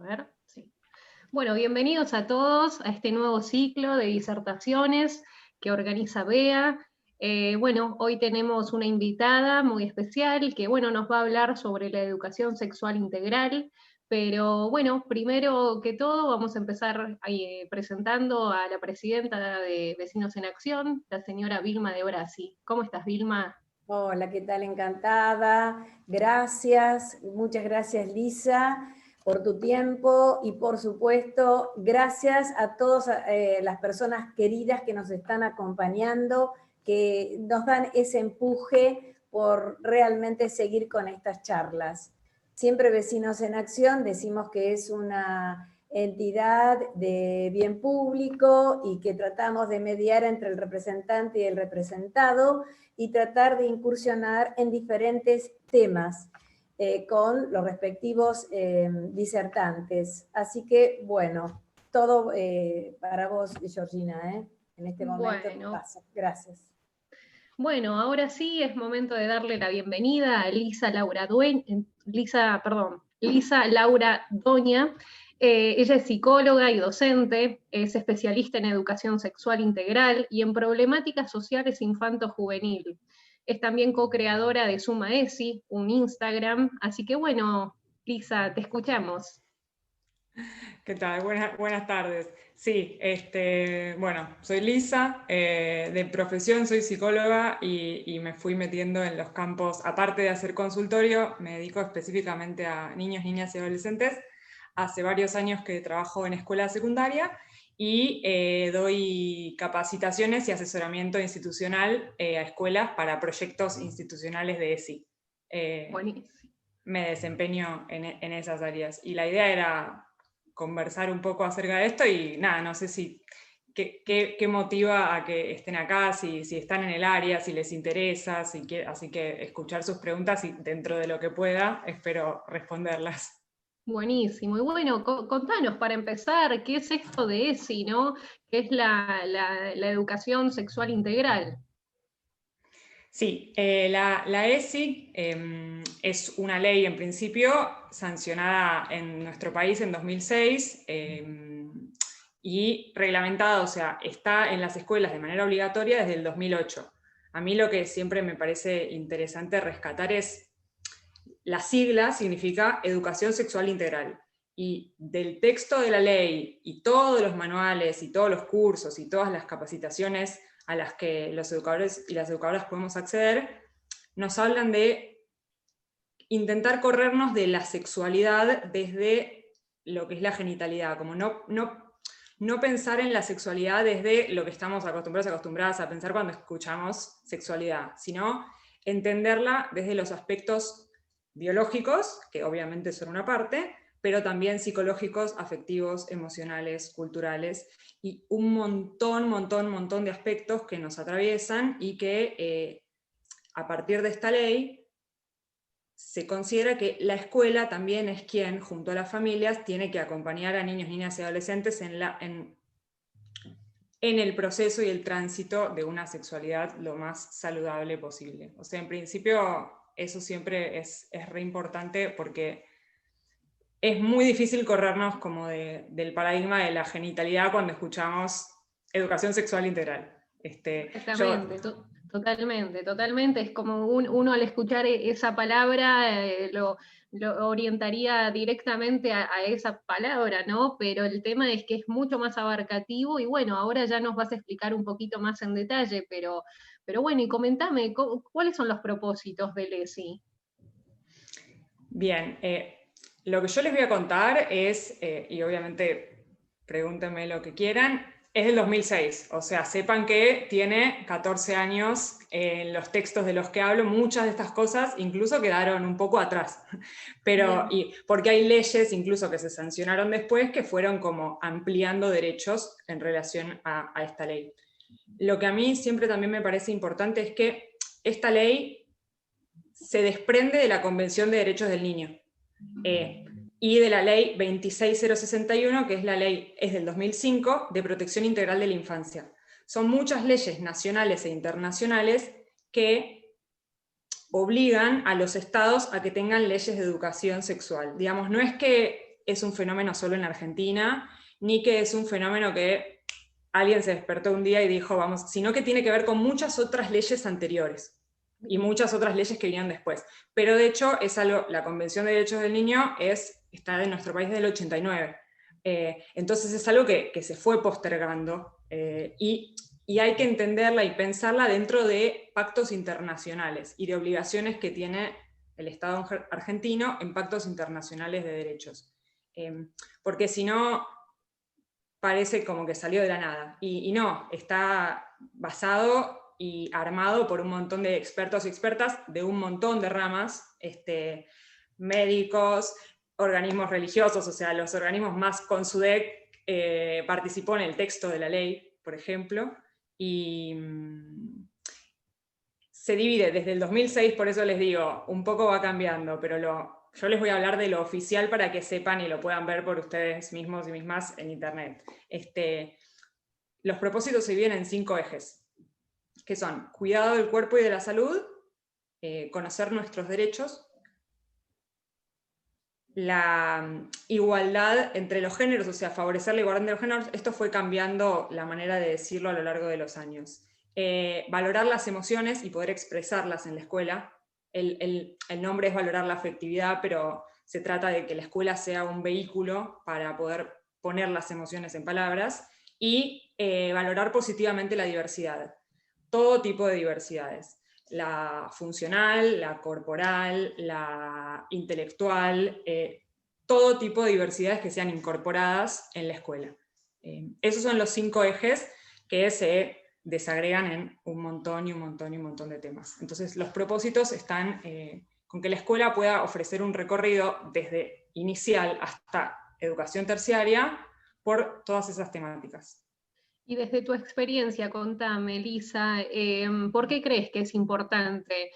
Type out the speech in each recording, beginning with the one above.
A ver, sí. Bueno, bienvenidos a todos a este nuevo ciclo de disertaciones que organiza BEA. Bueno, hoy tenemos una invitada muy especial que, bueno, nos va a hablar sobre la educación sexual integral, pero bueno, primero que todo vamos a empezar presentando a la presidenta de Vecinos en Acción, la señora Vilma de Brasi. ¿Cómo estás, Vilma? Hola, ¿qué tal? Encantada. Gracias, muchas gracias, Lisa, por tu tiempo y por supuesto, gracias a todas las personas queridas que nos están acompañando, que nos dan ese empuje por realmente seguir con estas charlas. Siempre Vecinos en Acción decimos que es una entidad de bien público y que tratamos de mediar entre el representante y el representado, y tratar de incursionar en diferentes temas con los respectivos disertantes. Así que, bueno, todo para vos, Georgina, en este momento te Bueno. paso. Gracias. Bueno, ahora sí es momento de darle la bienvenida a Lisa Laura Doña. Ella es psicóloga y docente, es especialista en educación sexual integral y en problemáticas sociales infanto-juvenil. Es también co-creadora de Suma ESI, un Instagram. Así que bueno, Lisa, te escuchamos. ¿Qué tal? Buenas tardes. Sí, bueno, soy Lisa, de profesión soy psicóloga y me fui metiendo en los campos, aparte de hacer consultorio, me dedico específicamente a niños, niñas y adolescentes. Hace varios años que trabajo en escuela secundaria y doy capacitaciones y asesoramiento institucional a escuelas para proyectos institucionales de ESI. Buenísimo. Me desempeño en esas áreas y la idea era conversar un poco acerca de esto y nada, no sé si qué motiva a que estén acá, si están en el área, si les interesa, así que escuchar sus preguntas y dentro de lo que pueda, espero responderlas. Buenísimo. Y bueno, contanos para empezar, ¿qué es esto de ESI, no? ¿Qué es la educación sexual integral? Sí, la ESI es una ley en principio sancionada en nuestro país en 2006 y reglamentada, o sea, está en las escuelas de manera obligatoria desde el 2008. A mí lo que siempre me parece interesante rescatar es la sigla significa Educación Sexual Integral. Y del texto de la ley y todos los manuales y todos los cursos y todas las capacitaciones a las que los educadores y las educadoras podemos acceder, nos hablan de intentar corrernos de la sexualidad desde lo que es la genitalidad, como no pensar en la sexualidad desde lo que estamos acostumbradas a pensar cuando escuchamos sexualidad, sino entenderla desde los aspectos biológicos, que obviamente son una parte, pero también psicológicos, afectivos, emocionales, culturales, y un montón de aspectos que nos atraviesan y que a partir de esta ley se considera que la escuela también es quien, junto a las familias, tiene que acompañar a niños, niñas y adolescentes en el proceso y el tránsito de una sexualidad lo más saludable posible. O sea, en principio, eso siempre es re importante porque es muy difícil corrernos como del paradigma de la genitalidad cuando escuchamos educación sexual integral. Exactamente, totalmente. Es como uno al escuchar esa palabra lo orientaría directamente a esa palabra, ¿no? Pero el tema es que es mucho más abarcativo y bueno, ahora ya nos vas a explicar un poquito más en detalle, pero bueno, y comentame, ¿cuáles son los propósitos del ESI? Bien, lo que yo les voy a contar es, y obviamente pregúntenme lo que quieran, es del 2006, o sea, sepan que tiene 14 años en los textos de los que hablo, muchas de estas cosas incluso quedaron un poco atrás, pero porque hay leyes incluso que se sancionaron después que fueron como ampliando derechos en relación a esta ley. Lo que a mí siempre también me parece importante es que esta ley se desprende de la Convención de Derechos del Niño y de la ley 26061, que es la ley, es del 2005, de protección integral de la infancia. Son muchas leyes nacionales e internacionales que obligan a los estados a que tengan leyes de educación sexual. Digamos, no es que es un fenómeno solo en Argentina, ni que es un fenómeno que alguien se despertó un día y dijo, vamos, sino que tiene que ver con muchas otras leyes anteriores y muchas otras leyes que vinieron después. Pero de hecho, es algo, la Convención de Derechos del Niño está en nuestro país desde el 89. Entonces es algo que se fue postergando y hay que entenderla y pensarla dentro de pactos internacionales y de obligaciones que tiene el Estado argentino en pactos internacionales de derechos. Porque si no, parece como que salió de la nada. Y no, está basado y armado por un montón de expertos y expertas de un montón de ramas, médicos, organismos religiosos, o sea, los organismos más CONSUDEC participó en el texto de la ley, por ejemplo, y se divide desde el 2006, por eso les digo, un poco va cambiando, pero yo les voy a hablar de lo oficial para que sepan y lo puedan ver por ustedes mismos y mismas en internet. Los propósitos se dividen en 5 ejes, que son cuidado del cuerpo y de la salud, conocer nuestros derechos, la igualdad entre los géneros, o sea, favorecer la igualdad entre los géneros. Esto fue cambiando la manera de decirlo a lo largo de los años. Valorar las emociones y poder expresarlas en la escuela. El nombre es valorar la afectividad, pero se trata de que la escuela sea un vehículo para poder poner las emociones en palabras, y valorar positivamente la diversidad, todo tipo de diversidades. La funcional, la corporal, la intelectual, todo tipo de diversidades que sean incorporadas en la escuela. Esos son los 5 ejes que se desagregan en un montón y un montón y un montón de temas. Entonces los propósitos están con que la escuela pueda ofrecer un recorrido desde inicial hasta educación terciaria por todas esas temáticas. Y desde tu experiencia, contame, Elisa, ¿por qué crees que es importante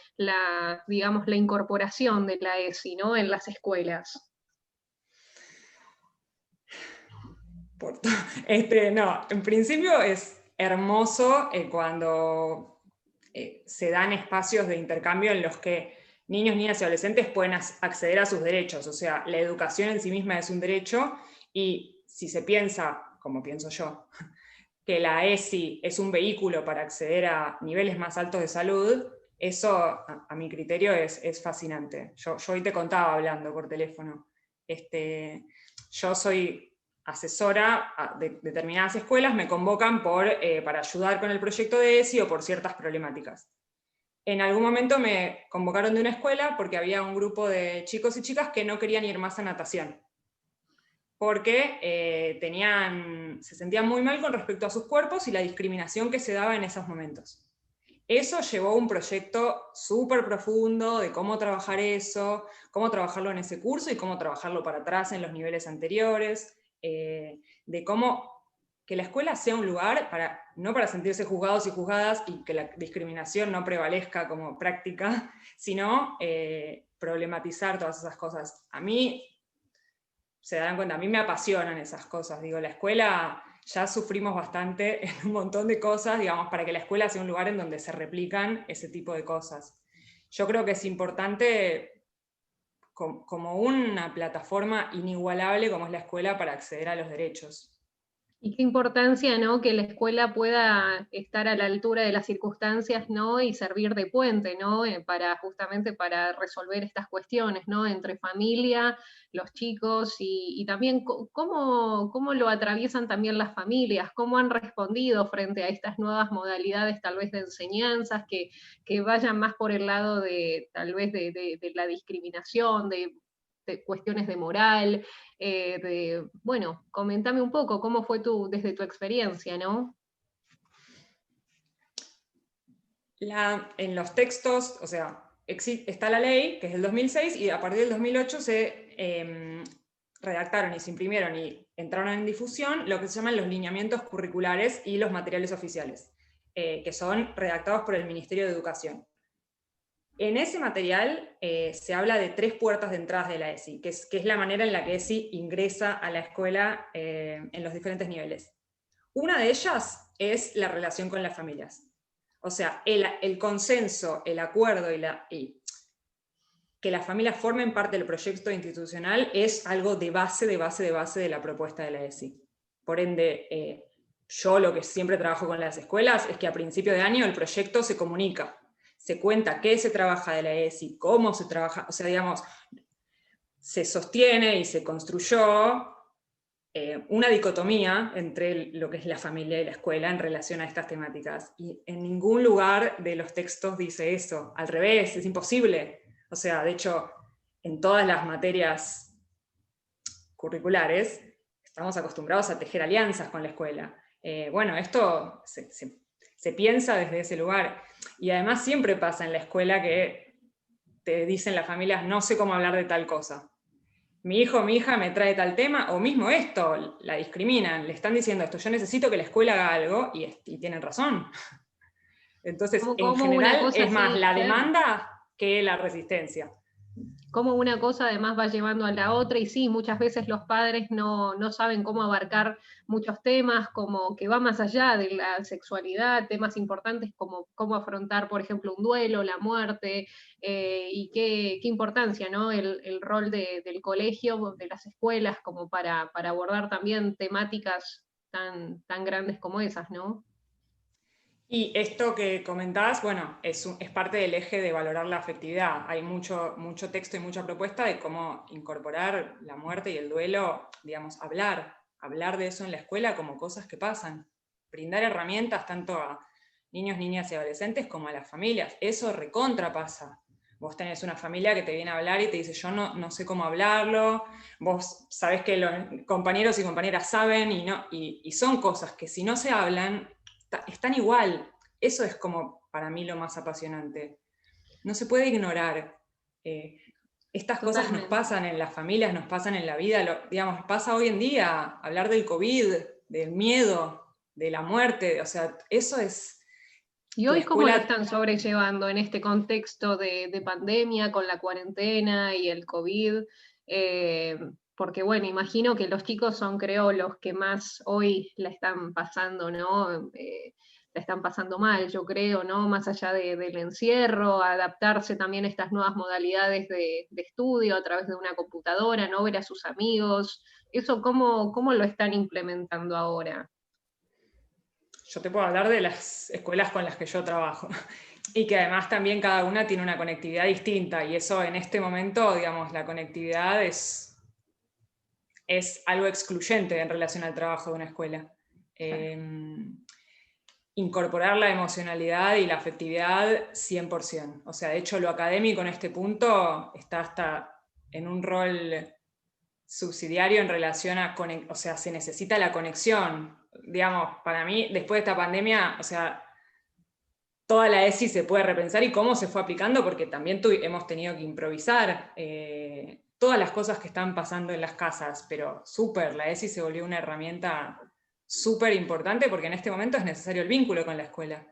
digamos, la incorporación de la ESI, ¿no?, en las escuelas? No, en principio es hermoso cuando se dan espacios de intercambio en los que niños, niñas y adolescentes pueden acceder a sus derechos. O sea, la educación en sí misma es un derecho, y si se piensa, como pienso yo, que la ESI es un vehículo para acceder a niveles más altos de salud, eso a mi criterio es fascinante. Yo hoy te contaba hablando por teléfono. Yo soy asesora de determinadas escuelas, me convocan para ayudar con el proyecto de ESI o por ciertas problemáticas. En algún momento me convocaron de una escuela porque había un grupo de chicos y chicas que no querían ir más a natación, porque se sentían muy mal con respecto a sus cuerpos y la discriminación que se daba en esos momentos. Eso llevó a un proyecto súper profundo de cómo trabajar eso, cómo trabajarlo en ese curso y cómo trabajarlo para atrás en los niveles anteriores, de cómo que la escuela sea un lugar no para sentirse juzgados y juzgadas y que la discriminación no prevalezca como práctica, sino problematizar todas esas cosas. A mí, se darán cuenta, a mí me apasionan esas cosas. Digo, la escuela, ya sufrimos bastante en un montón de cosas, digamos, para que la escuela sea un lugar en donde se replican ese tipo de cosas. Yo creo que es importante como una plataforma inigualable como es la escuela para acceder a los derechos. Y qué importancia, ¿no?, que la escuela pueda estar a la altura de las circunstancias, ¿no?, y servir de puente, ¿no?, justamente para resolver estas cuestiones, ¿no?, entre familia, los chicos, y también cómo lo atraviesan también las familias, cómo han respondido frente a estas nuevas modalidades tal vez de enseñanzas que vayan más por el lado de tal vez de la discriminación, de cuestiones de moral. Bueno, comentame un poco cómo fue desde tu experiencia, ¿no? En los textos, o sea, está la ley, que es del 2006, y a partir del 2008 se redactaron y se imprimieron y entraron en difusión lo que se llaman los lineamientos curriculares y los materiales oficiales, que son redactados por el Ministerio de Educación. En ese material se habla de 3 puertas de entrada de la ESI, que es la manera en la que ESI ingresa a la escuela en los diferentes niveles. Una de ellas es la relación con las familias. O sea, el consenso, el acuerdo que las familias formen parte del proyecto institucional es algo de base de la propuesta de la ESI. Por ende, yo lo que siempre trabajo con las escuelas es que a principio de año el proyecto se comunica, se cuenta qué se trabaja de la ESI, cómo se trabaja, o sea, digamos, se sostiene y se construyó una dicotomía entre lo que es la familia y la escuela en relación a estas temáticas. Y en ningún lugar de los textos dice eso. Al revés, es imposible. O sea, de hecho, en todas las materias curriculares estamos acostumbrados a tejer alianzas con la escuela. Bueno, esto se piensa desde ese lugar. Y además siempre pasa en la escuela que te dicen las familias, no sé cómo hablar de tal cosa. Mi hijo o mi hija me trae tal tema, o mismo esto, la discriminan, le están diciendo esto, yo necesito que la escuela haga algo, y tienen razón. Entonces, en Como una general, cosa es más así, la claro. demanda que la resistencia. Cómo una cosa además va llevando a la otra, y sí, muchas veces los padres no saben cómo abarcar muchos temas, como que va más allá de la sexualidad, temas importantes como cómo afrontar, por ejemplo, un duelo, la muerte, y qué importancia, ¿no? El rol del colegio, de las escuelas, como para abordar también temáticas tan grandes como esas, ¿no? Y esto que comentás, bueno, es parte del eje de valorar la afectividad. Hay mucho texto y mucha propuesta de cómo incorporar la muerte y el duelo, digamos, hablar de eso en la escuela como cosas que pasan. Brindar herramientas tanto a niños, niñas y adolescentes como a las familias. Eso recontra pasa. Vos tenés una familia que te viene a hablar y te dice, yo no sé cómo hablarlo, vos sabés que los compañeros y compañeras saben y son cosas que si no se hablan, están igual. Eso es como para mí lo más apasionante. No se puede ignorar. Estas cosas nos Totalmente. pasan en las familias, nos pasan en la vida, digamos, pasa hoy en día, hablar del COVID, del miedo, de la muerte, o sea, eso es ¿Y la hoy cómo lo escuela. están sobrellevando en este contexto de pandemia, con la cuarentena y el COVID? Eh, Porque bueno, imagino que los chicos son, creo, los que más hoy la están pasando, ¿no? La están pasando mal, yo creo, ¿no? Más allá del encierro, adaptarse también a estas nuevas modalidades de estudio a través de una computadora, ¿no? Ver a sus amigos. ¿Eso cómo lo están implementando ahora? Yo te puedo hablar de las escuelas con las que yo trabajo y que además también cada una tiene una conectividad distinta y eso en este momento, digamos, la conectividad es algo excluyente en relación al trabajo de una escuela. Claro. Incorporar la emocionalidad y la afectividad 100%. O sea, de hecho lo académico en este punto está hasta en un rol subsidiario en relación a, o sea, se necesita la conexión. Digamos, para mí, después de esta pandemia, o sea, toda la ESI se puede repensar y cómo se fue aplicando, porque también hemos tenido que improvisar todas las cosas que están pasando en las casas, pero súper, la ESI se volvió una herramienta súper importante porque en este momento es necesario el vínculo con la escuela.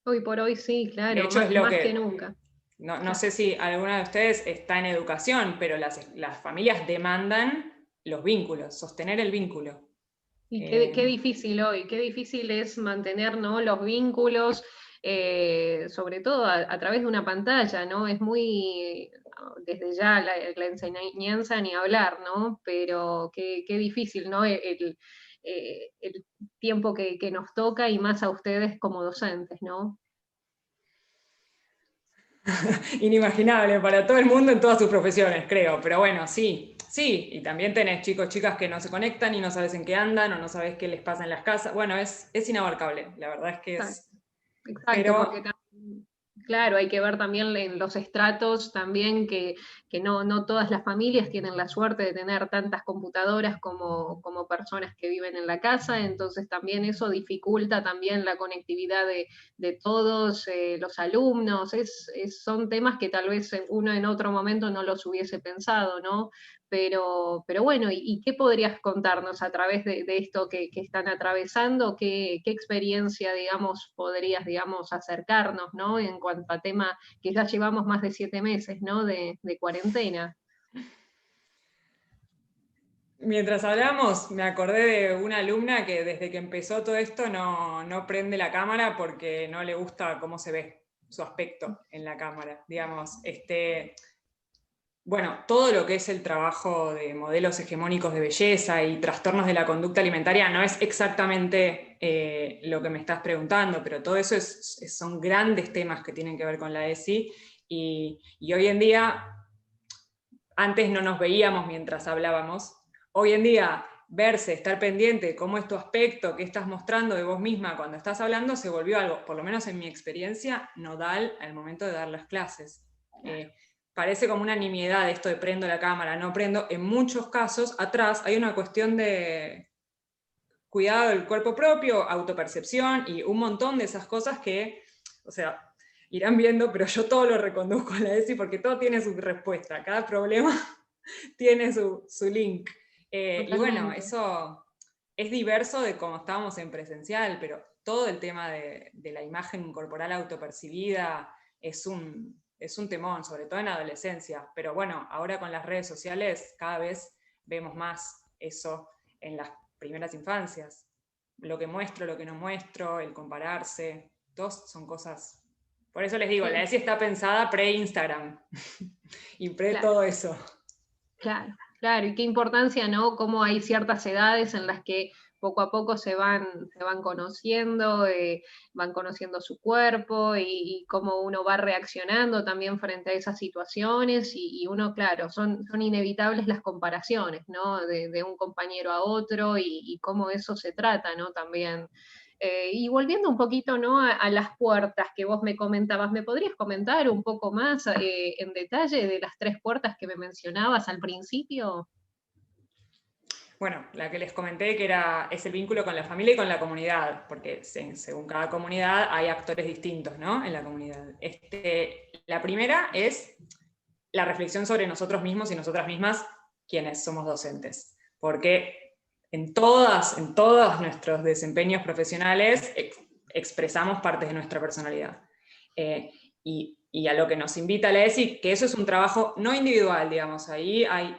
Hoy por hoy sí, De claro, hecho, es lo más que que, nunca. no Claro. sé si alguna de ustedes está en educación, pero las familias demandan los vínculos, sostener el vínculo. Y Eh, qué difícil hoy, qué difícil es mantener, ¿no? Los vínculos, sobre todo a través de una pantalla, ¿no? Es muy, desde ya la enseñanza ni hablar, ¿no? Pero qué difícil, ¿no? El tiempo que nos toca y más a ustedes como docentes, ¿no? Inimaginable para todo el mundo en todas sus profesiones, creo. Pero bueno, sí, sí. Y también tenés chicos, chicas que no se conectan y no sabes en qué andan o no sabes qué les pasa en las casas. Bueno, es inabarcable. La verdad es que Exacto, es. exacto, porque Pero también, claro, hay que ver también en los estratos también que no todas las familias tienen la suerte de tener tantas computadoras como personas que viven en la casa, entonces también eso dificulta también la conectividad de todos los alumnos, son temas que tal vez uno en otro momento no los hubiese pensado, ¿no? Pero bueno, ¿y qué podrías contarnos a través de esto que están atravesando? ¿Qué experiencia, digamos, podrías, digamos, acercarnos, ¿no? En cuanto a tema que ya llevamos más de 7 meses, ¿no? De cuarentena. mientras hablamos, me acordé de una alumna que desde que empezó todo esto no prende la cámara porque no le gusta cómo se ve su aspecto en la cámara. Digamos, Bueno, todo lo que es el trabajo de modelos hegemónicos de belleza y trastornos de la conducta alimentaria no es exactamente lo que me estás preguntando, pero todo eso son grandes temas que tienen que ver con la ESI, y hoy en día, antes no nos veíamos mientras hablábamos, hoy en día verse, estar pendiente de cómo es tu aspecto, qué estás mostrando de vos misma cuando estás hablando, se volvió algo, por lo menos en mi experiencia, nodal al momento de dar las clases. Parece como una nimiedad esto de prendo la cámara, no prendo. En muchos casos, atrás hay una cuestión de cuidado del cuerpo propio, autopercepción y un montón de esas cosas que, o sea, irán viendo, pero yo todo lo reconduzco a la ESI porque todo tiene su respuesta, cada problema tiene su link. Y bueno, eso es diverso de cómo estábamos en presencial, pero todo el tema de la imagen corporal autopercibida es un temón, sobre todo en adolescencia. Pero bueno, ahora con las redes sociales cada vez vemos más eso en las primeras infancias. Lo que muestro, lo que no muestro, el compararse, todos son cosas. Por eso les digo, la ESI está pensada pre-Instagram y pre todo eso. Claro, claro, y qué importancia, ¿no? Cómo hay ciertas edades en las que poco a poco se van conociendo su cuerpo y cómo uno va reaccionando también frente a esas situaciones y uno, claro, son inevitables las comparaciones, ¿no? De un compañero a otro y cómo eso se trata, ¿no? También. Y volviendo un poquito, ¿no? A las puertas que vos me comentabas, ¿me podrías comentar un poco más en detalle de las 3 puertas que me mencionabas al principio? Bueno, la que les comenté que es el vínculo con la familia y con la comunidad, porque según cada comunidad hay actores distintos, ¿no? En la comunidad. La primera es la reflexión sobre nosotros mismos y nosotras mismas, quienes somos docentes. Porque en todos nuestros desempeños profesionales expresamos partes de nuestra personalidad. Y a lo que nos invita la ESI, que eso es un trabajo no individual, digamos, ahí hay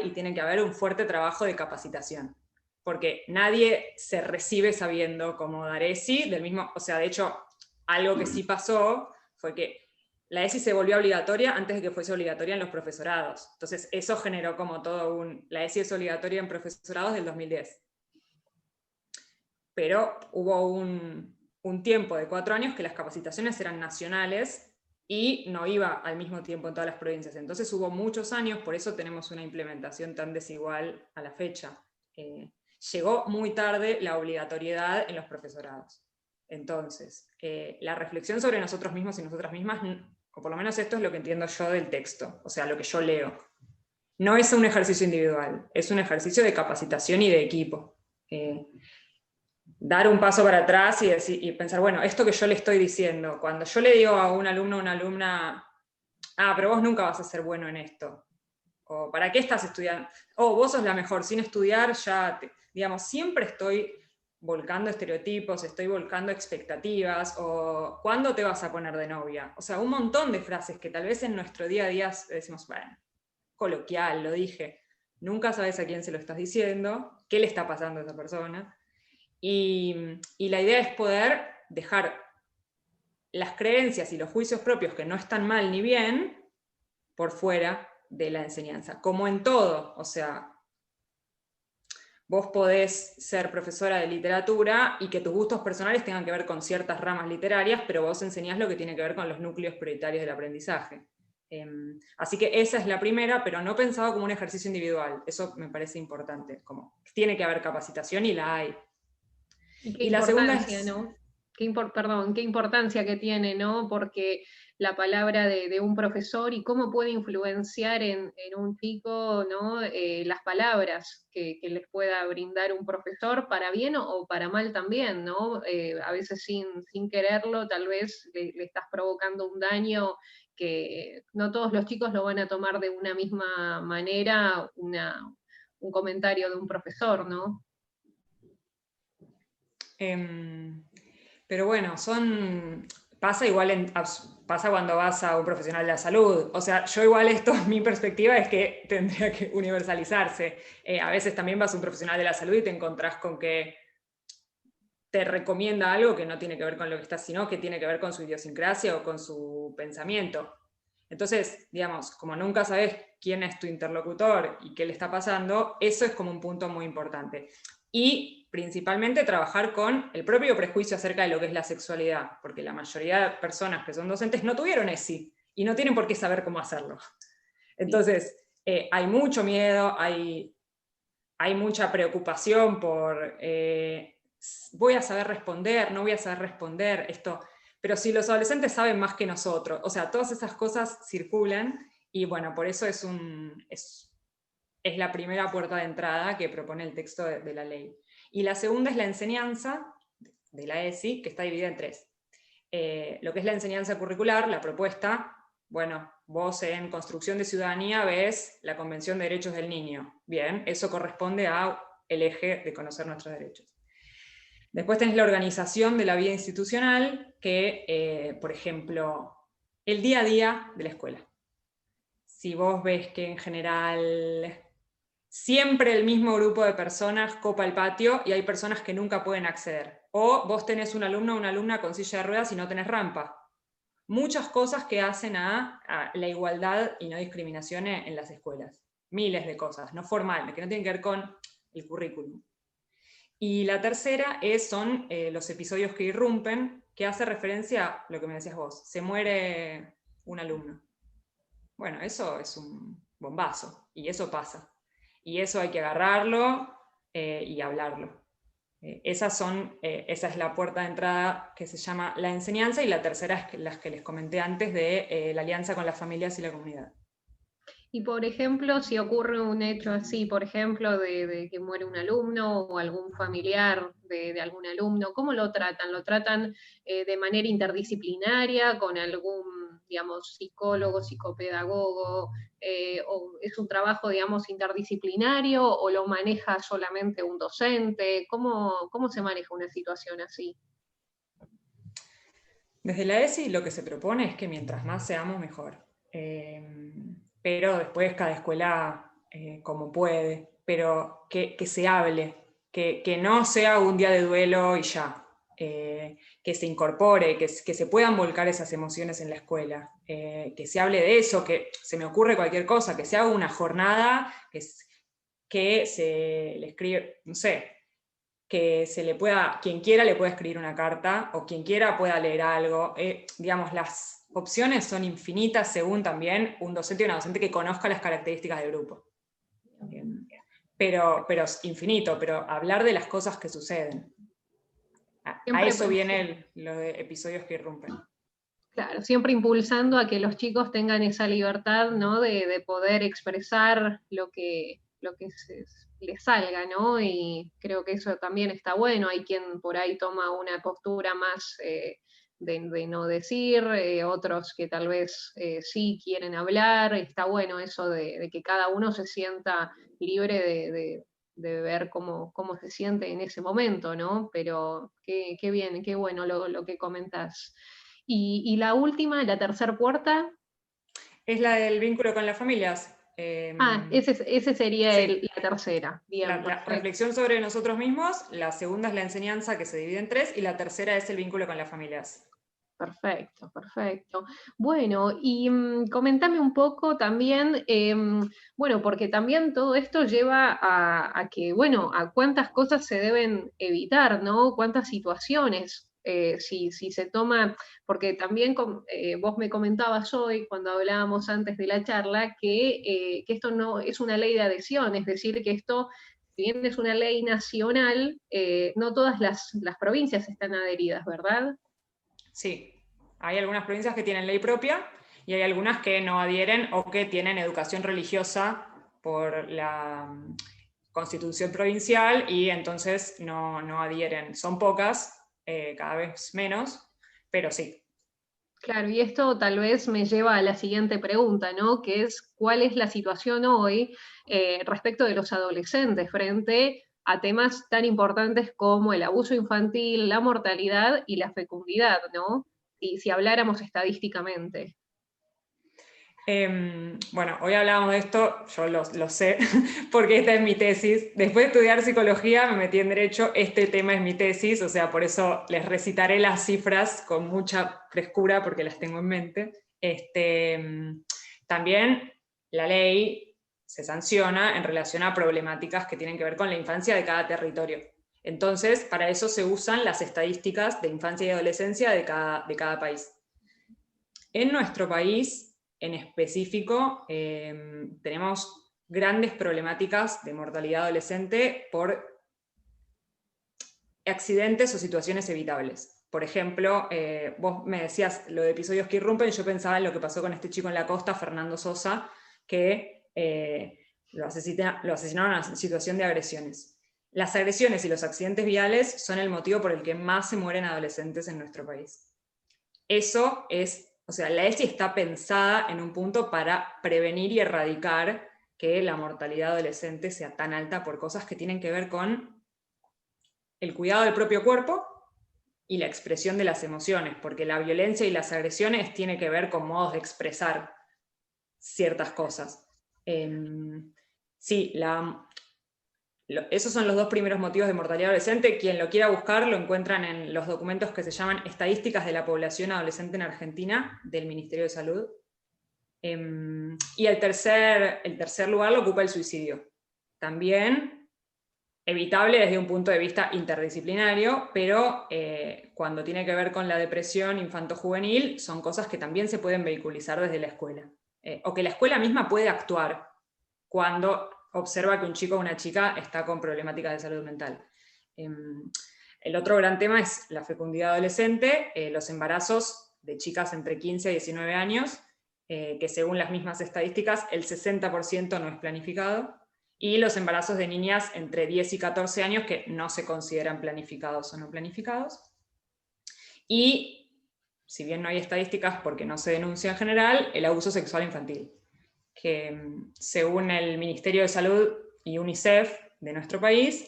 y tiene que haber un fuerte trabajo de capacitación, porque nadie se recibe sabiendo cómo dar ESI, del mismo, o sea, de hecho, algo que sí pasó fue que la ESI se volvió obligatoria antes de que fuese obligatoria en los profesorados. Entonces, eso generó como todo la ESI es obligatoria en profesorados del 2010. Pero hubo un tiempo de 4 años que las capacitaciones eran nacionales y no iba al mismo tiempo en todas las provincias. Entonces hubo muchos años, por eso tenemos una implementación tan desigual a la fecha. Llegó muy tarde la obligatoriedad en los profesorados. Entonces, la reflexión sobre nosotros mismos y nosotras mismas, o por lo menos esto es lo que entiendo yo del texto, o sea, lo que yo leo, no es un ejercicio individual, es un ejercicio de capacitación y de equipo. Dar un paso para atrás y pensar, bueno, esto que yo le estoy diciendo, cuando yo le digo a un alumno o una alumna, pero vos nunca vas a ser bueno en esto, o ¿para qué estás estudiando? Vos sos la mejor, sin estudiar ya, digamos, siempre estoy volcando estereotipos, estoy volcando expectativas, o ¿cuándo te vas a poner de novia? O sea, un montón de frases que tal vez en nuestro día a día decimos, bueno, coloquial, lo dije, nunca sabes a quién se lo estás diciendo, qué le está pasando a esa persona. Y la idea es poder dejar las creencias y los juicios propios que no están mal ni bien por fuera de la enseñanza, como en todo. O sea, vos podés ser profesora de literatura y que tus gustos personales tengan que ver con ciertas ramas literarias, pero vos enseñás lo que tiene que ver con los núcleos prioritarios del aprendizaje. Así que esa es la primera, pero no pensado como un ejercicio individual. Eso me parece importante. Como tiene que haber capacitación y la hay. Y qué Y la segunda importancia, es... ¿no? Perdón, qué importancia que tiene, ¿no? Porque la palabra de un profesor y cómo puede influenciar en un chico, ¿no? Las palabras que les pueda brindar un profesor para bien o para mal también, ¿no? A veces sin quererlo, tal vez le estás provocando un daño que no todos los chicos lo van a tomar de una misma manera, un comentario de un profesor, ¿no? Pero bueno, pasa igual pasa cuando vas a un profesional de la salud. O sea, yo igual mi perspectiva es que tendría que universalizarse. A veces también vas a un profesional de la salud y te encontrás con que te recomienda algo que no tiene que ver con lo que estás, sino que tiene que ver con su idiosincrasia o con su pensamiento. Entonces, digamos, como nunca sabes quién es tu interlocutor y qué le está pasando, eso es como un punto muy importante. Y principalmente trabajar con el propio prejuicio acerca de lo que es la sexualidad, porque la mayoría de personas que son docentes no tuvieron ESI y no tienen por qué saber cómo hacerlo. Entonces, hay mucho miedo, hay mucha preocupación por voy a saber responder, no voy a saber responder, esto. Pero si los adolescentes saben más que nosotros, o sea, todas esas cosas circulan, y bueno, por eso es la primera puerta de entrada que propone el texto de la ley. Y la segunda es la enseñanza de la ESI, que está dividida en tres. Lo que es la enseñanza curricular, la propuesta, bueno, vos en Construcción de Ciudadanía ves la Convención de Derechos del Niño. Bien, eso corresponde al eje de conocer nuestros derechos. Después tenés la organización de la vida institucional, que, por ejemplo, el día a día de la escuela. Si vos ves que en general siempre el mismo grupo de personas copa el patio y hay personas que nunca pueden acceder. O vos tenés un alumno o una alumna con silla de ruedas y no tenés rampa. Muchas cosas que hacen a la igualdad y no discriminación en las escuelas. Miles de cosas, no formales, que no tienen que ver con el currículum. Y la tercera son los episodios que irrumpen, que hace referencia a lo que me decías vos. Se muere un alumno. Bueno, eso es un bombazo, y eso pasa. Y eso hay que agarrarlo y hablarlo. Esa es la puerta de entrada que se llama la enseñanza, y la tercera es las que les comenté antes de la alianza con las familias y la comunidad. Y por ejemplo, si ocurre un hecho así, por ejemplo, de que muere un alumno o algún familiar de algún alumno, ¿cómo lo tratan? ¿Lo tratan de manera interdisciplinaria con algún, digamos, psicólogo, psicopedagogo? ¿O es un trabajo, digamos, interdisciplinario o lo maneja solamente un docente? ¿Cómo se maneja una situación así? Desde la ESI lo que se propone es que mientras más seamos, mejor. Pero después cada escuela como puede, pero que se hable, que no sea un día de duelo y ya, que se incorpore, que se puedan volcar esas emociones en la escuela, que se hable de eso, que se me ocurre cualquier cosa, que se haga una jornada, que se le escribe, no sé, que quien quiera le pueda escribir una carta, o quien quiera pueda leer algo. Digamos, las opciones son infinitas según también un docente y una docente que conozca las características del grupo. Pero es infinito, pero hablar de las cosas que suceden. A eso vienen los episodios que irrumpen. Claro, siempre impulsando a que los chicos tengan esa libertad, ¿no? De poder expresar lo que les salga, ¿no? Y creo que eso también está bueno. Hay quien por ahí toma una postura más de no decir, otros que tal vez sí quieren hablar. Está bueno eso de que cada uno se sienta libre de ver cómo se siente en ese momento, ¿no? Pero qué bien, qué bueno lo que comentas. Y la última, la tercera puerta. Es la del vínculo con las familias. Ese sería sí. La tercera. Bien, la reflexión sobre nosotros mismos, la segunda es la enseñanza, que se divide en tres, y la tercera es el vínculo con las familias. Perfecto, perfecto. Bueno, y comentame un poco también, bueno, porque también todo esto lleva a que, bueno, a cuántas cosas se deben evitar, ¿no? Cuántas situaciones, si se toma, porque también vos me comentabas hoy, cuando hablábamos antes de la charla, que esto no es una ley de adhesión, es decir, que esto, si bien es una ley nacional, no todas las provincias están adheridas, ¿verdad? Sí, hay algunas provincias que tienen ley propia y hay algunas que no adhieren o que tienen educación religiosa por la Constitución provincial y entonces no adhieren. Son pocas, cada vez menos, pero sí. Claro, y esto tal vez me lleva a la siguiente pregunta, ¿no? Que es, ¿cuál es la situación hoy respecto de los adolescentes frente a temas tan importantes como el abuso infantil, la mortalidad y la fecundidad, ¿no? Y si habláramos estadísticamente. Bueno, hoy hablábamos de esto, yo lo sé, porque esta es mi tesis. Después de estudiar psicología me metí en derecho, este tema es mi tesis, o sea, por eso les recitaré las cifras con mucha frescura porque las tengo en mente. También la ley se sanciona en relación a problemáticas que tienen que ver con la infancia de cada territorio. Entonces, para eso se usan las estadísticas de infancia y adolescencia de cada país. En nuestro país, en específico, tenemos grandes problemáticas de mortalidad adolescente por accidentes o situaciones evitables. Por ejemplo, vos me decías lo de episodios que irrumpen, y yo pensaba en lo que pasó con este chico en la costa, Fernando Sosa, que lo asesinaron en situación de agresiones. Las agresiones y los accidentes viales son el motivo por el que más se mueren adolescentes en nuestro país. Eso es, o sea, la ESI está pensada en un punto para prevenir y erradicar que la mortalidad adolescente sea tan alta por cosas que tienen que ver con el cuidado del propio cuerpo y la expresión de las emociones, porque la violencia y las agresiones tienen que ver con modos de expresar ciertas cosas. Sí, esos son los dos primeros motivos de mortalidad adolescente. Quien lo quiera buscar lo encuentran en los documentos que se llaman Estadísticas de la Población Adolescente en Argentina, del Ministerio de Salud. Y el tercer lugar lo ocupa el suicidio. También evitable desde un punto de vista interdisciplinario, pero cuando tiene que ver con la depresión infanto-juvenil, son cosas que también se pueden vehiculizar desde la escuela. O que la escuela misma puede actuar cuando observa que un chico o una chica está con problemáticas de salud mental. El otro gran tema es la fecundidad adolescente, los embarazos de chicas entre 15 y 19 años, que según las mismas estadísticas, el 60% no es planificado, y los embarazos de niñas entre 10 y 14 años que no se consideran planificados o no planificados. Y, si bien no hay estadísticas porque no se denuncia en general, el abuso sexual infantil, que según el Ministerio de Salud y UNICEF de nuestro país,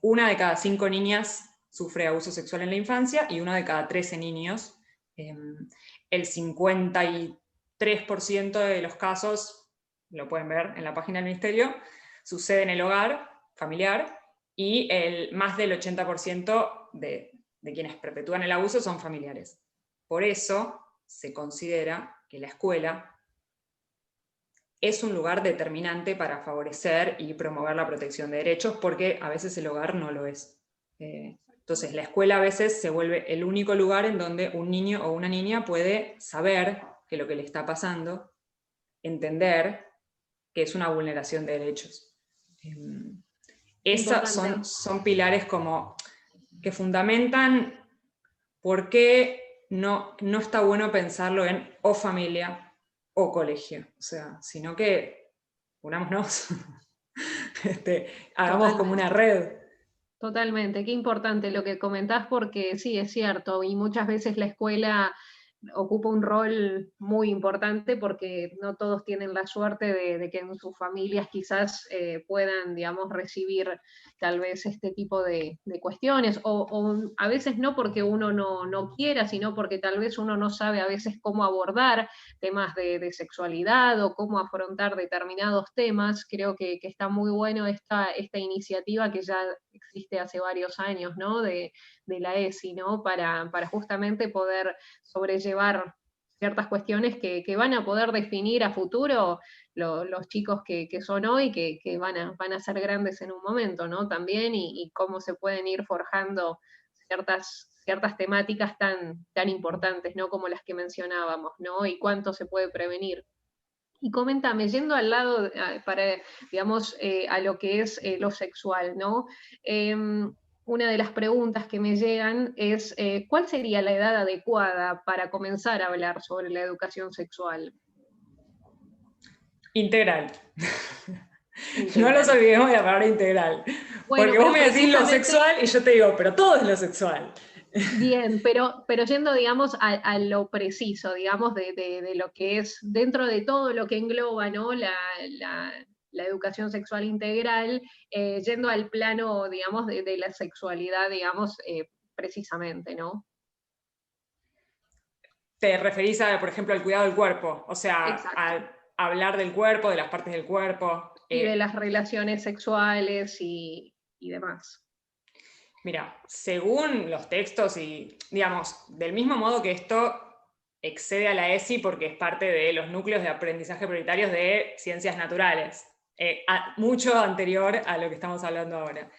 1 de cada 5 niñas sufre abuso sexual en la infancia y 1 de cada 13 niños. El 53% de los casos, lo pueden ver en la página del Ministerio, sucede en el hogar familiar, y más del 80% de quienes perpetúan el abuso son familiares. Por eso se considera que la escuela es un lugar determinante para favorecer y promover la protección de derechos, porque a veces el hogar no lo es. Entonces la escuela a veces se vuelve el único lugar en donde un niño o una niña puede saber que lo que le está pasando, entender que es una vulneración de derechos. Esos son pilares como que fundamentan por qué no está bueno pensarlo en o familia o colegio, o sea, sino que unámonos, hagamos como una red. Totalmente, qué importante lo que comentás, porque sí, es cierto, y muchas veces la escuela ocupa un rol muy importante porque no todos tienen la suerte de que en sus familias quizás puedan, digamos, recibir tal vez este tipo de cuestiones, o a veces no porque uno no quiera, sino porque tal vez uno no sabe a veces cómo abordar temas de sexualidad o cómo afrontar determinados temas. Creo que está muy bueno esta iniciativa que ya existe hace varios años, ¿no? De la ESI, ¿no? Para justamente poder sobrellevar ciertas cuestiones que van a poder definir a futuro los chicos que son hoy, que van a ser grandes en un momento, ¿no? También, y cómo se pueden ir forjando ciertas temáticas tan importantes, ¿no? Como las que mencionábamos, ¿no? Y cuánto se puede prevenir. Y coméntame, yendo al lado, digamos, a lo que es lo sexual, ¿no? Una de las preguntas que me llegan es, ¿cuál sería la edad adecuada para comenzar a hablar sobre la educación sexual? Integral. No nos olvidemos de la palabra integral. Bueno, porque vos me decís lo sexual y yo te digo, pero todo es lo sexual. Bien, pero yendo, digamos, a lo preciso, digamos, de lo que es dentro de todo lo que engloba, ¿no? La educación sexual integral, yendo al plano, digamos, de la sexualidad, digamos, precisamente, ¿no? Te referís a, por ejemplo, al cuidado del cuerpo, o sea, a hablar del cuerpo, de las partes del cuerpo. Y de las relaciones sexuales y demás. Mira, según los textos y, digamos, del mismo modo que esto excede a la ESI porque es parte de los núcleos de aprendizaje prioritarios de ciencias naturales, mucho anterior a lo que estamos hablando ahora.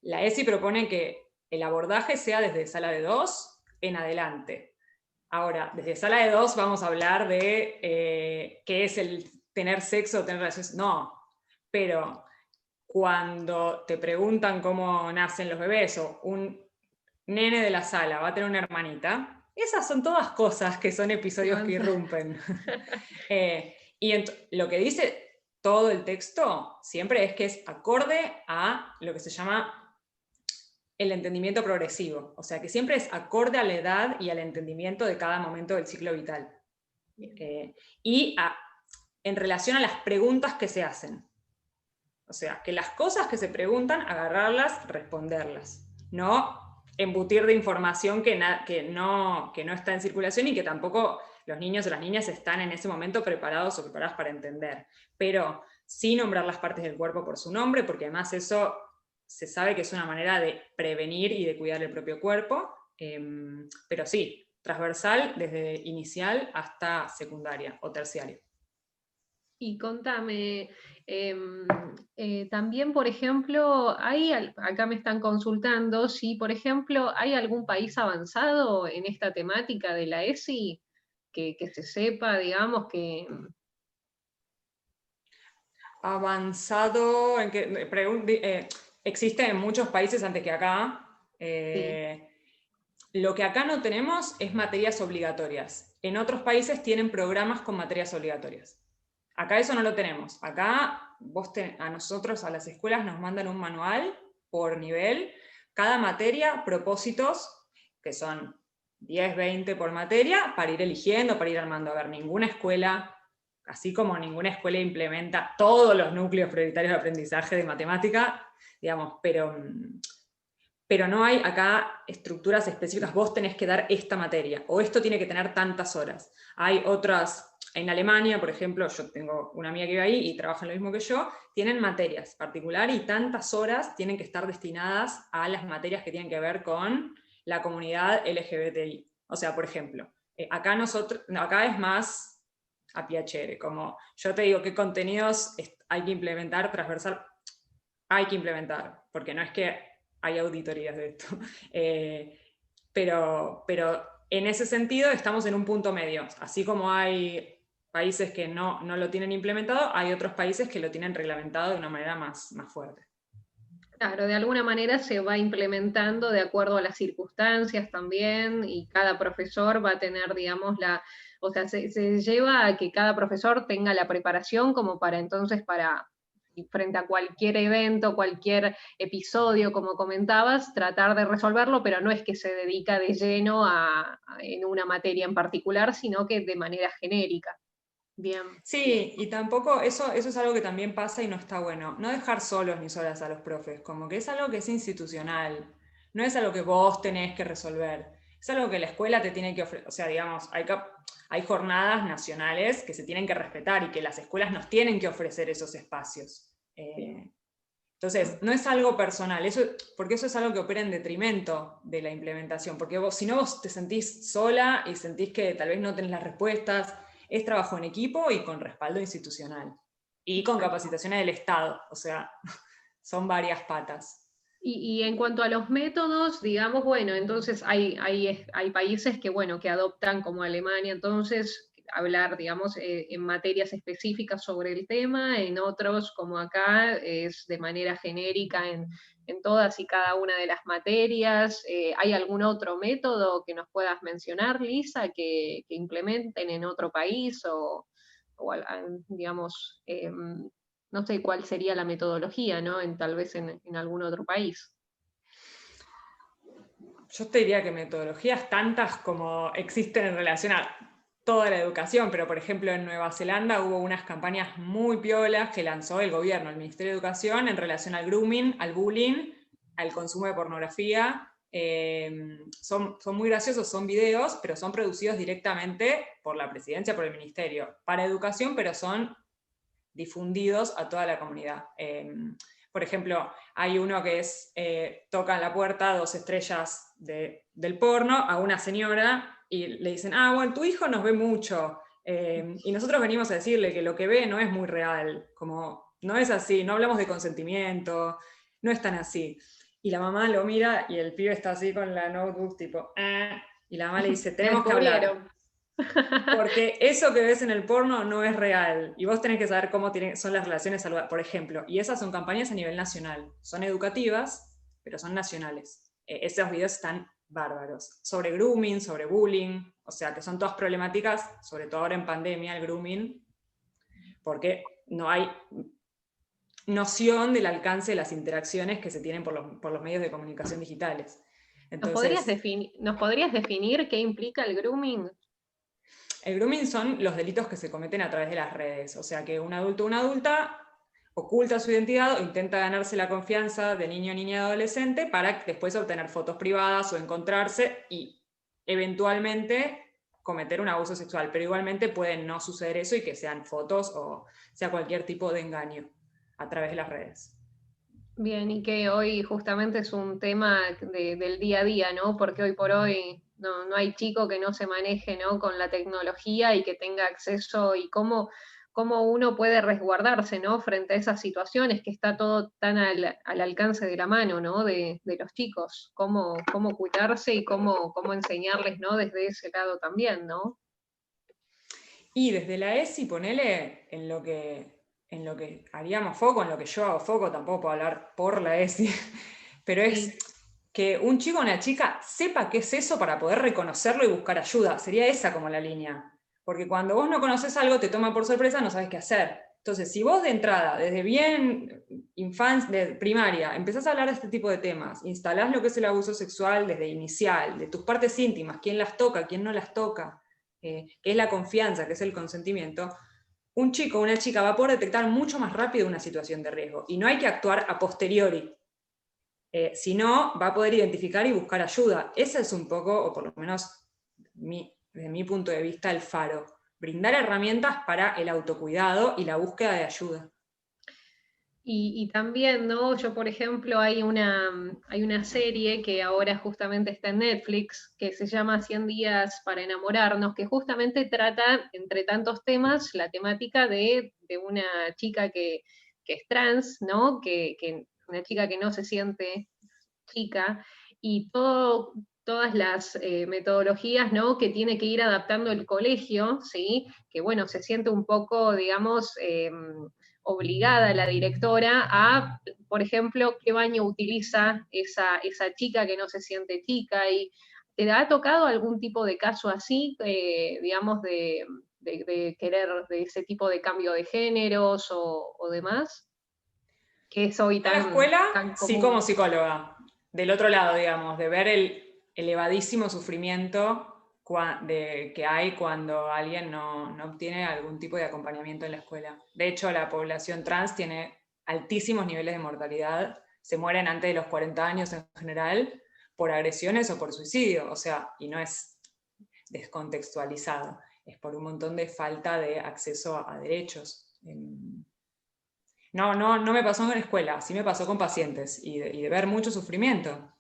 La ESI propone que el abordaje sea desde sala de 2 en adelante. Ahora, desde sala de 2 vamos a hablar de qué es el tener sexo o tener relaciones. No, pero cuando te preguntan cómo nacen los bebés, o un nene de la sala va a tener una hermanita, esas son todas cosas que son episodios que irrumpen. Y lo que dice todo el texto siempre es que es acorde a lo que se llama el entendimiento progresivo, o sea que siempre es acorde a la edad y al entendimiento de cada momento del ciclo vital. En relación a las preguntas que se hacen. O sea, que las cosas que se preguntan, agarrarlas, responderlas. No embutir de información que no está en circulación y que tampoco los niños o las niñas están en ese momento preparados o preparadas para entender. Pero sí nombrar las partes del cuerpo por su nombre, porque además eso se sabe que es una manera de prevenir y de cuidar el propio cuerpo, pero sí, transversal desde inicial hasta secundaria o terciaria. Y contame, también, por ejemplo, acá me están consultando si, por ejemplo, hay algún país avanzado en esta temática de la ESI que se sepa, digamos, que... Avanzado, existe en muchos países antes que acá. Sí. Lo que acá no tenemos es materias obligatorias. En otros países tienen programas con materias obligatorias. Acá eso no lo tenemos. Acá a nosotros, a las escuelas, nos mandan un manual por nivel. Cada materia, propósitos, que son 10, 20 por materia, para ir eligiendo, para ir armando. A ver, ninguna escuela, así como ninguna escuela implementa todos los núcleos prioritarios de aprendizaje de matemática, digamos, pero no hay acá estructuras específicas, vos tenés que dar esta materia, o esto tiene que tener tantas horas. Hay otras, en Alemania, por ejemplo, yo tengo una amiga que vive ahí y trabaja en lo mismo que yo, tienen materias particulares y tantas horas tienen que estar destinadas a las materias que tienen que ver con la comunidad LGBTI. O sea, por ejemplo, acá es más a piacere, como yo te digo qué contenidos hay que implementar transversal, hay que implementar, porque no es que hay auditorías de esto. Pero en ese sentido estamos en un punto medio. Así como hay países que no lo tienen implementado, hay otros países que lo tienen reglamentado de una manera más fuerte. Claro, de alguna manera se va implementando de acuerdo a las circunstancias también, y cada profesor va a tener, digamos, o sea, se lleva a que cada profesor tenga la preparación como para entonces, frente a cualquier evento, cualquier episodio, como comentabas, tratar de resolverlo, pero no es que se dedica de lleno en una materia en particular, sino que de manera genérica. Bien. Sí, y tampoco, eso es algo que también pasa y no está bueno. No dejar solos ni solas a los profes, como que es algo que es institucional, no es algo que vos tenés que resolver, es algo que la escuela te tiene que ofrecer. O sea, digamos, hay jornadas nacionales que se tienen que respetar y que las escuelas nos tienen que ofrecer esos espacios. Entonces, no es algo personal, porque eso es algo que opera en detrimento de la implementación, porque si no vos te sentís sola y sentís que tal vez no tenés las respuestas. Es trabajo en equipo y con respaldo institucional. Y con capacitaciones del Estado, o sea, son varias patas. Y en cuanto a los métodos, digamos, bueno, entonces hay países que, bueno, que adoptan como Alemania, entonces, hablar, digamos, en materias específicas sobre el tema, en otros, como acá, es de manera genérica en todas y cada una de las materias. ¿Hay algún otro método que nos puedas mencionar, Lisa, que implementen en otro país digamos, no sé cuál sería la metodología, ¿no? Tal vez en algún otro país. Yo te diría que metodologías tantas como existen en relación a toda la educación, pero por ejemplo en Nueva Zelanda hubo unas campañas muy piolas que lanzó el gobierno, el Ministerio de Educación, en relación al grooming, al bullying, al consumo de pornografía. Son muy graciosos, son videos, pero son producidos directamente por la presidencia, por el ministerio, para educación, pero son difundidos a toda la comunidad. Por ejemplo, hay uno que es, tocan la puerta 2 estrellas del porno a una señora y le dicen, bueno, tu hijo nos ve mucho, y nosotros venimos a decirle que lo que ve no es muy real, como no es así, no hablamos de consentimiento, no es tan así. Y la mamá lo mira y el pibe está así con la notebook tipo, y la mamá le dice, Me tenemos que hablar. descubrieron. Porque eso que ves en el porno no es real. Y vos tenés que saber cómo son las relaciones saludables, por ejemplo. Y esas son campañas a nivel nacional. Son educativas, pero son nacionales. Esos videos están bárbaros. Sobre grooming, sobre bullying. O sea, que son todas problemáticas, sobre todo ahora en pandemia, el grooming. Porque no hay noción del alcance de las interacciones que se tienen por los medios de comunicación digitales. Entonces, ¿Nos podrías definir qué implica el grooming? el grooming son los delitos que se cometen a través de las redes, o sea que un adulto o una adulta oculta su identidad o intenta ganarse la confianza de niño, niña, adolescente para después obtener fotos privadas o encontrarse y eventualmente cometer un abuso sexual, pero igualmente puede no suceder eso y que sean fotos o sea cualquier tipo de engaño a través de las redes. Bien, y que hoy justamente es un tema del día a día, ¿no? Porque hoy por hoy no hay chico que no se maneje, ¿no? Con la tecnología y que tenga acceso y cómo uno puede resguardarse, ¿no? Frente a esas situaciones que está todo tan al alcance de la mano, ¿no? De los chicos, cómo cuidarse y cómo enseñarles, ¿no? Desde ese lado también, ¿no? Y desde la ESI, ponele en lo que haríamos foco, en lo que yo hago foco, tampoco puedo hablar por la ESI, pero Sí. es que un chico o una chica sepa qué es eso para poder reconocerlo y buscar ayuda. Sería esa como la línea. Porque cuando vos no conoces algo, te toma por sorpresa, no sabes qué hacer. Entonces, si vos de entrada, desde bien infancia, de primaria, empezás a hablar de este tipo de temas, instalás lo que es el abuso sexual desde inicial, de tus partes íntimas, quién las toca, quién no las toca, que es la confianza, que es el consentimiento, un chico o una chica va a poder detectar mucho más rápido una situación de riesgo. Y no hay que actuar a posteriori, si no, va a poder identificar y buscar ayuda. Ese es un poco, o por lo menos desde mi punto de vista, el faro. Brindar herramientas para el autocuidado y la búsqueda de ayuda. Y también, ¿no? Yo, por ejemplo, hay una serie que ahora justamente está en Netflix, que se llama 100 días para enamorarnos, que justamente trata, entre tantos temas, la temática de una chica que es trans, ¿no? Una chica que no se siente chica, y todas las metodologías, ¿no? Que tiene que ir adaptando el colegio, ¿sí? Que bueno, se siente un poco, digamos, obligada la directora a, por ejemplo, qué baño utiliza esa chica que no se siente chica. ¿Y te ha tocado algún tipo de caso así, digamos, de querer de ese tipo de cambio de géneros o demás? Que es hoy En la tan, escuela, tan sí como común. psicóloga. Del otro lado, digamos, de ver el elevadísimo sufrimiento que hay cuando alguien no obtiene algún tipo de acompañamiento en la escuela. De hecho, la población trans tiene altísimos niveles de mortalidad, se mueren antes de los 40 años en general por agresiones o por suicidio, o sea, y no es descontextualizado, es por un montón de falta de acceso a derechos. No me pasó en la escuela, sí me pasó con pacientes y de ver mucho sufrimiento.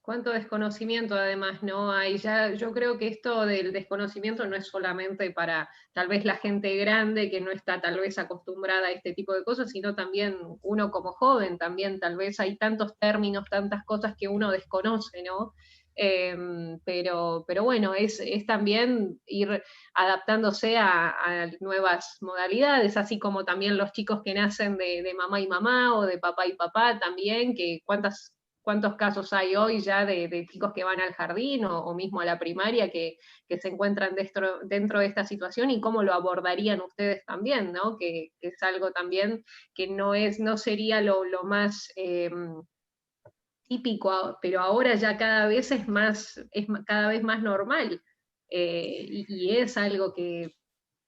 Cuánto desconocimiento además, ¿no? Hay ya, yo creo que esto del desconocimiento no es solamente para tal vez la gente grande que no está tal vez acostumbrada a este tipo de cosas, sino también uno como joven, también tal vez hay tantos términos, tantas cosas que uno desconoce, ¿no? Pero bueno, es también ir adaptándose a nuevas modalidades, así como también los chicos que nacen de mamá y mamá o de papá y papá también, que cuántos casos hay hoy ya de chicos que van al jardín o mismo a la primaria que se encuentran dentro de esta situación y cómo lo abordarían ustedes también, ¿no? Que es algo también que no sería lo más típico, pero ahora ya cada vez es cada vez más normal. Y es algo que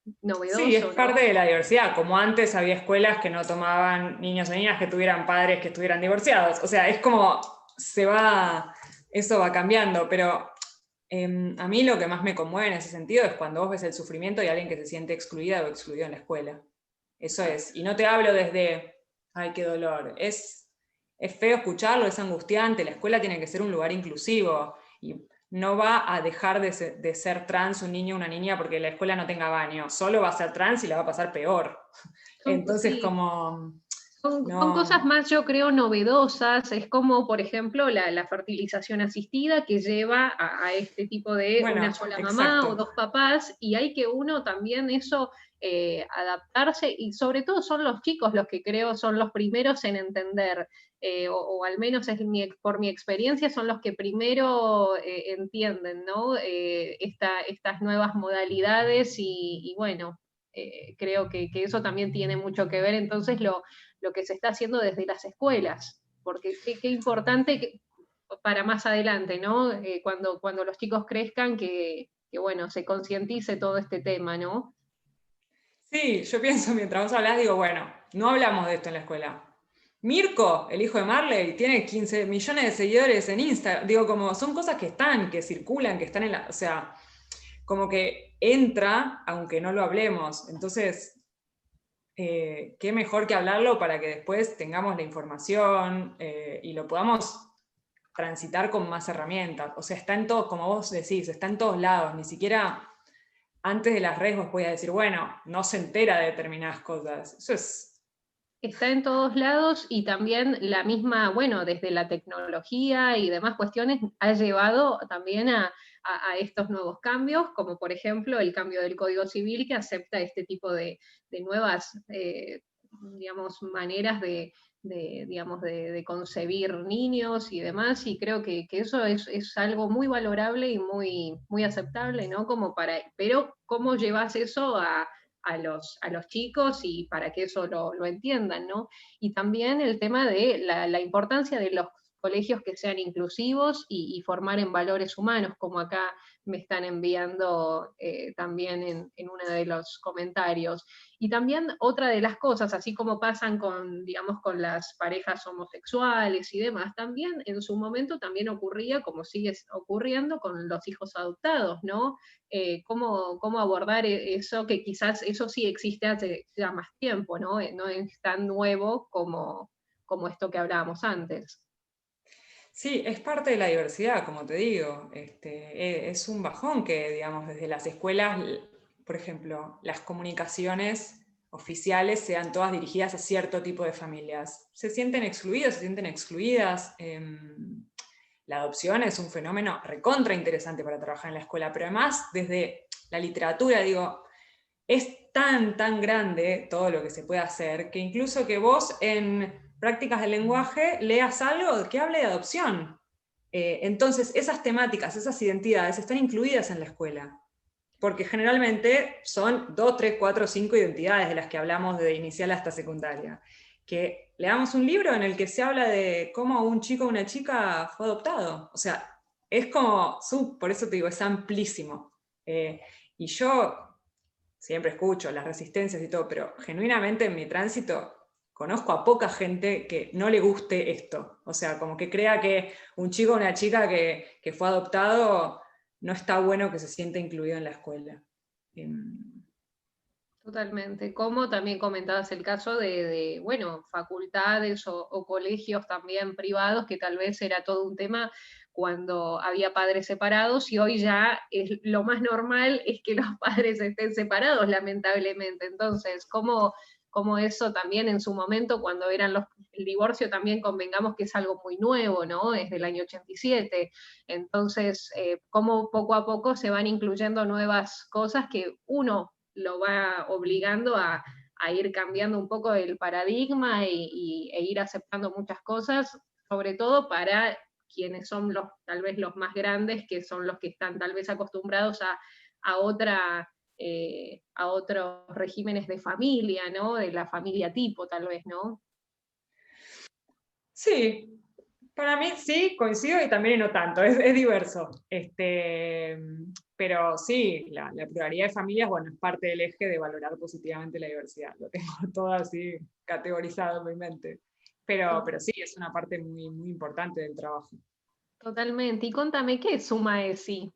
Sí, es novedoso, parte ¿no? de la diversidad, como antes había escuelas que no tomaban niños o niñas que tuvieran padres que estuvieran divorciados. O sea, es como eso va cambiando, pero a mí lo que más me conmueve en ese sentido es cuando vos ves el sufrimiento de alguien que se siente excluida o excluido en la escuela. Eso es. Y no te hablo desde, ay, qué dolor. Es feo escucharlo, es angustiante. La escuela tiene que ser un lugar inclusivo. Y no va a dejar de ser trans un niño o una niña porque la escuela no tenga baño, solo va a ser trans y la va a pasar peor. Entonces, Sí. como, Son cosas no, más, yo creo, novedosas. Es como, por ejemplo, la fertilización asistida que lleva a este tipo de una bueno, sola mamá o exacto. dos papás, y hay que uno también eso adaptarse, y sobre todo son los chicos los que creo son los primeros en entender, o al menos por mi experiencia, son los que primero entienden, ¿no? Estas nuevas modalidades y bueno, creo que eso también tiene mucho que ver. Entonces lo que se está haciendo desde las escuelas, porque qué importante para más adelante, ¿no? Cuando los chicos crezcan, que bueno, se concientice todo este tema, ¿no? Sí, yo pienso mientras vos hablás, digo, bueno, no hablamos de esto en la escuela. Mirko, el hijo de Marley, tiene 15 millones de seguidores en Instagram. Digo, como son cosas que están, que circulan, que están en la... O sea, como que entra, aunque no lo hablemos. Entonces, qué mejor que hablarlo para que después tengamos la información y lo podamos transitar con más herramientas. O sea, está en todos, como vos decís, está en todos lados. Ni siquiera antes de las redes vos podías decir, bueno, no se entera de determinadas cosas. Eso es... Está en todos lados, y también la misma, bueno, desde la tecnología y demás cuestiones, ha llevado también a estos nuevos cambios, como por ejemplo el cambio del Código Civil que acepta este tipo de nuevas, digamos, maneras digamos, de concebir niños y demás, y creo que eso es algo muy valorable y muy aceptable, ¿no? Pero ¿cómo llevas eso a los chicos y para que eso lo entiendan, ¿no? Y también el tema de la importancia de los colegios que sean inclusivos y formar en valores humanos, como acá me están enviando también en uno de los comentarios. Y también otra de las cosas, así como pasan con, digamos, con las parejas homosexuales y demás, también en su momento también ocurría, como sigue ocurriendo, con los hijos adoptados, ¿no? Cómo abordar eso, que quizás eso sí existe hace ya más tiempo, ¿no? No es tan nuevo como esto que hablábamos antes. Sí, es parte de la diversidad, como te digo. Es un bajón que, digamos, desde las escuelas, por ejemplo, las comunicaciones oficiales sean todas dirigidas a cierto tipo de familias. Se sienten excluidos, se sienten excluidas. La adopción es un fenómeno recontra interesante para trabajar en la escuela, pero además desde la literatura, digo, es tan grande todo lo que se puede hacer, que incluso que vos en prácticas del lenguaje leas algo que hable de adopción. Entonces, esas temáticas, esas identidades están incluidas en la escuela, porque generalmente son 2, 3, 4, 5 identidades de las que hablamos de inicial hasta secundaria. Que leamos un libro en el que se habla de cómo un chico o una chica fue adoptado. O sea, es como, por eso te digo, es amplísimo. Y yo siempre escucho las resistencias y todo, pero genuinamente en mi tránsito conozco a poca gente que no le guste esto. O sea, como que crea que un chico o una chica que fue adoptado no está bueno que se sienta incluido en la escuela. Totalmente. Como también comentabas el caso bueno, facultades o colegios también privados, que tal vez era todo un tema cuando había padres separados, y hoy ya lo más normal es que los padres estén separados, lamentablemente. Entonces, ¿cómo eso también en su momento, cuando el divorcio también convengamos que es algo muy nuevo, ¿no? Es del año 87. Entonces, cómo poco a poco se van incluyendo nuevas cosas que uno lo va obligando a ir cambiando un poco el paradigma e ir aceptando muchas cosas, sobre todo para quienes son tal vez los más grandes, que son los que están tal vez acostumbrados a a otros regímenes de familia, ¿no? De la familia tipo, tal vez, ¿no? Sí, para mí sí, coincido y también no tanto, es diverso. Pero sí, la pluralidad de familias, bueno, es parte del eje de valorar positivamente la diversidad. Lo tengo todo así categorizado en mi mente. Pero sí, es una parte muy importante del trabajo. Totalmente. Y contame, ¿qué es Suma ESI?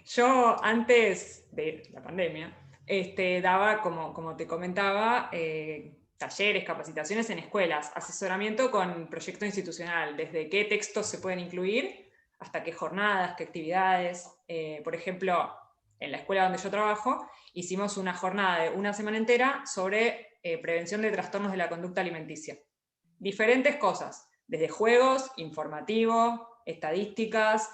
Yo antes de la pandemia, daba, como te comentaba, talleres, capacitaciones en escuelas, asesoramiento con proyecto institucional, desde qué textos se pueden incluir hasta qué jornadas, qué actividades. Por ejemplo, en la escuela donde yo trabajo, hicimos una jornada de una semana entera sobre prevención de trastornos de la conducta alimenticia. Diferentes cosas, desde juegos, informativo, estadísticas,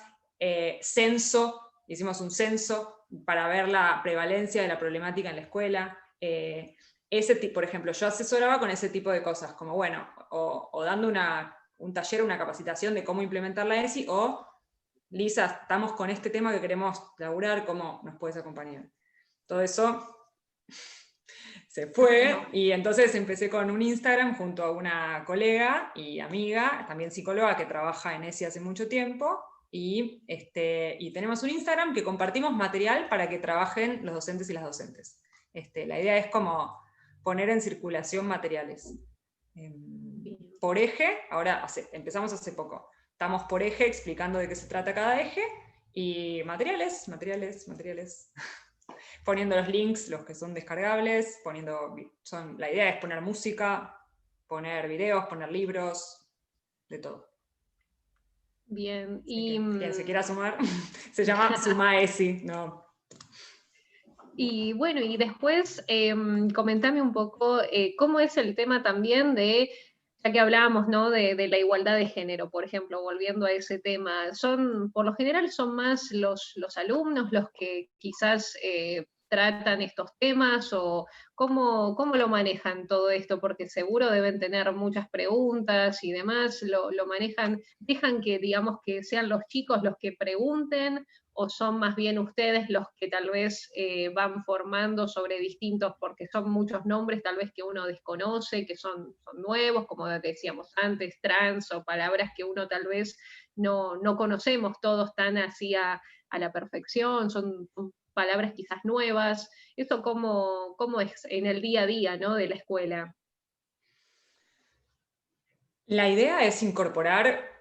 censo, hicimos un censo para ver la prevalencia de la problemática en la escuela. Por ejemplo, yo asesoraba con ese tipo de cosas, como bueno, o dando un taller, una capacitación de cómo implementar la ESI, o Lisa, estamos con este tema que queremos laburar, ¿cómo nos puedes acompañar? Todo eso se fue, y entonces empecé con un Instagram junto a una colega y amiga, también psicóloga, que trabaja en ESI hace mucho tiempo, y tenemos un Instagram que compartimos material para que trabajen los docentes y las docentes. La idea es como poner en circulación materiales. Por eje, ahora empezamos hace poco. Estamos por eje explicando de qué se trata cada eje, y materiales. Poniendo los links, los que son descargables, la idea es poner música, poner videos, poner libros, de todo. Bien, Quien se quiera sumar, se llama Sumaesi, ¿no? Y bueno, y después comentame un poco cómo es el tema también de, ya que hablábamos, ¿no? de la igualdad de género, por ejemplo, volviendo a ese tema, por lo general son más los alumnos los que quizás tratan estos temas, o cómo lo manejan todo esto, porque seguro deben tener muchas preguntas y demás, lo manejan, dejan que, digamos, que sean los chicos los que pregunten, o son más bien ustedes los que tal vez van formando sobre distintos, porque son muchos nombres tal vez que uno desconoce, que son nuevos, como decíamos antes, trans, o palabras que uno tal vez no conocemos todos tan así a la perfección, son palabras quizás nuevas. ¿Eso cómo es en el día a día, ¿no? de la escuela? La idea es incorporar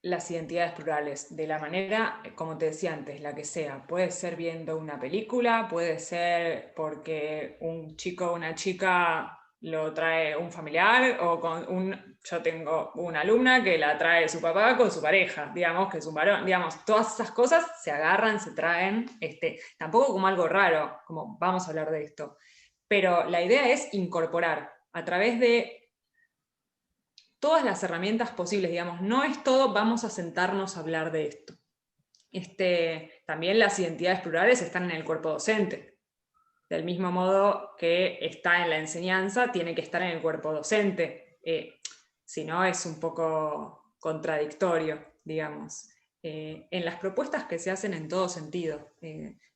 las identidades plurales, de la manera, como te decía antes, la que sea. Puede ser viendo una película, puede ser porque un chico o una chica lo trae un familiar, o yo tengo una alumna que la trae su papá con su pareja, digamos, que es un varón, digamos, todas esas cosas se agarran, se traen, tampoco como algo raro, como vamos a hablar de esto, pero la idea es incorporar a través de todas las herramientas posibles, digamos, no es todo vamos a sentarnos a hablar de esto. También las identidades plurales están en el cuerpo docente. Del mismo modo que está en la enseñanza, tiene que estar en el cuerpo docente. Si no, es un poco contradictorio, digamos. En las propuestas que se hacen en todo sentido.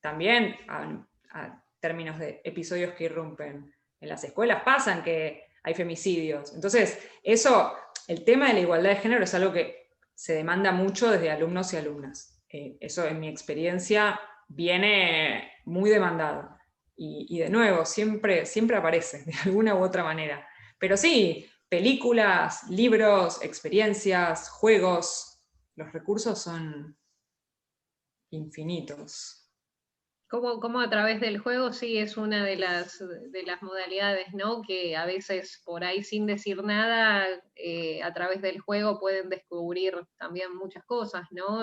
También a términos de episodios que irrumpen. En las escuelas pasan que hay femicidios. Entonces, el tema de la igualdad de género es algo que se demanda mucho desde alumnos y alumnas. Eso, en mi experiencia, viene muy demandado. Y de nuevo, siempre aparece, de alguna u otra manera. Pero sí, películas, libros, experiencias, juegos, los recursos son infinitos. Cómo a través del juego sí es una de las modalidades, ¿no? Que a veces por ahí sin decir nada, a través del juego pueden descubrir también muchas cosas, ¿no?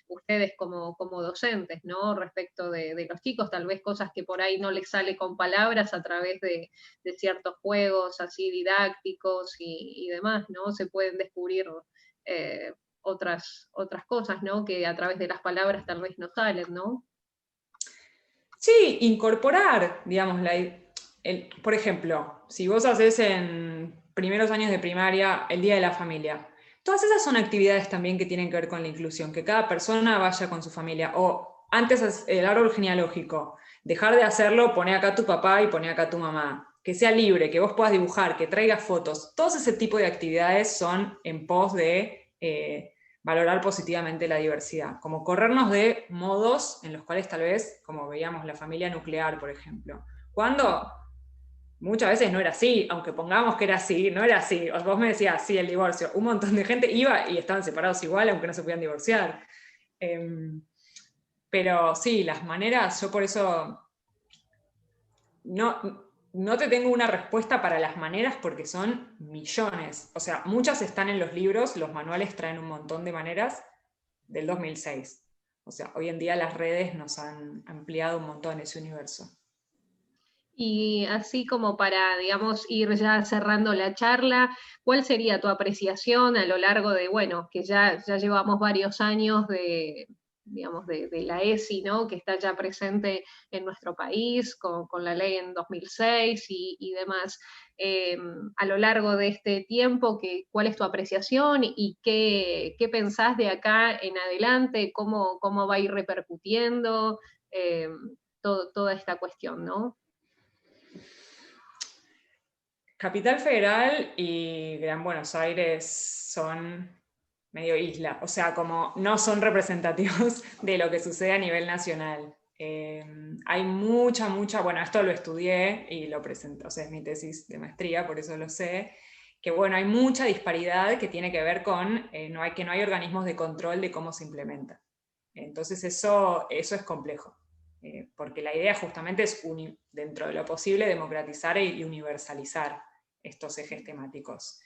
Ustedes como docentes, ¿no? Respecto de los chicos, tal vez cosas que por ahí no les sale con palabras, a través de ciertos juegos así didácticos y demás, ¿no? Se pueden descubrir otras cosas, ¿no? Que a través de las palabras tal vez no salen, ¿no? Sí, incorporar, digamos, por ejemplo, si vos haces en primeros años de primaria el Día de la Familia, todas esas son actividades también que tienen que ver con la inclusión, que cada persona vaya con su familia, o antes el árbol genealógico, dejar de hacerlo, poné acá a tu papá y poné acá a tu mamá, que sea libre, que vos puedas dibujar, que traigas fotos, todo ese tipo de actividades son en pos de valorar positivamente la diversidad, como corrernos de modos en los cuales tal vez, como veíamos la familia nuclear, por ejemplo, cuando muchas veces no era así, aunque pongamos que era así, no era así. Vos me decías, sí, el divorcio, un montón de gente iba y estaban separados igual, aunque no se podían divorciar. Pero sí, las maneras, yo por eso no te tengo una respuesta para las maneras, porque son millones. O sea, muchas están en los libros, los manuales traen un montón de maneras, del 2006. O sea, hoy en día las redes nos han ampliado un montón ese universo. Y así como para, digamos, ir ya cerrando la charla, ¿cuál sería tu apreciación a lo largo de, bueno, que ya llevamos varios años de, digamos, de la ESI, ¿no? Que está ya presente en nuestro país con la ley en 2006 y demás. A lo largo de este tiempo, ¿cuál es tu apreciación y qué pensás de acá en adelante? ¿Cómo va a ir repercutiendo toda esta cuestión, ¿no? Capital Federal y Gran Buenos Aires son medio isla, o sea, como no son representativos de lo que sucede a nivel nacional. Hay mucha, bueno, esto lo estudié y lo presenté, o sea, es mi tesis de maestría, por eso lo sé, que bueno, hay mucha disparidad que tiene que ver con que no hay organismos de control de cómo se implementa. Entonces eso es complejo, porque la idea justamente es, dentro de lo posible, democratizar y universalizar estos ejes temáticos.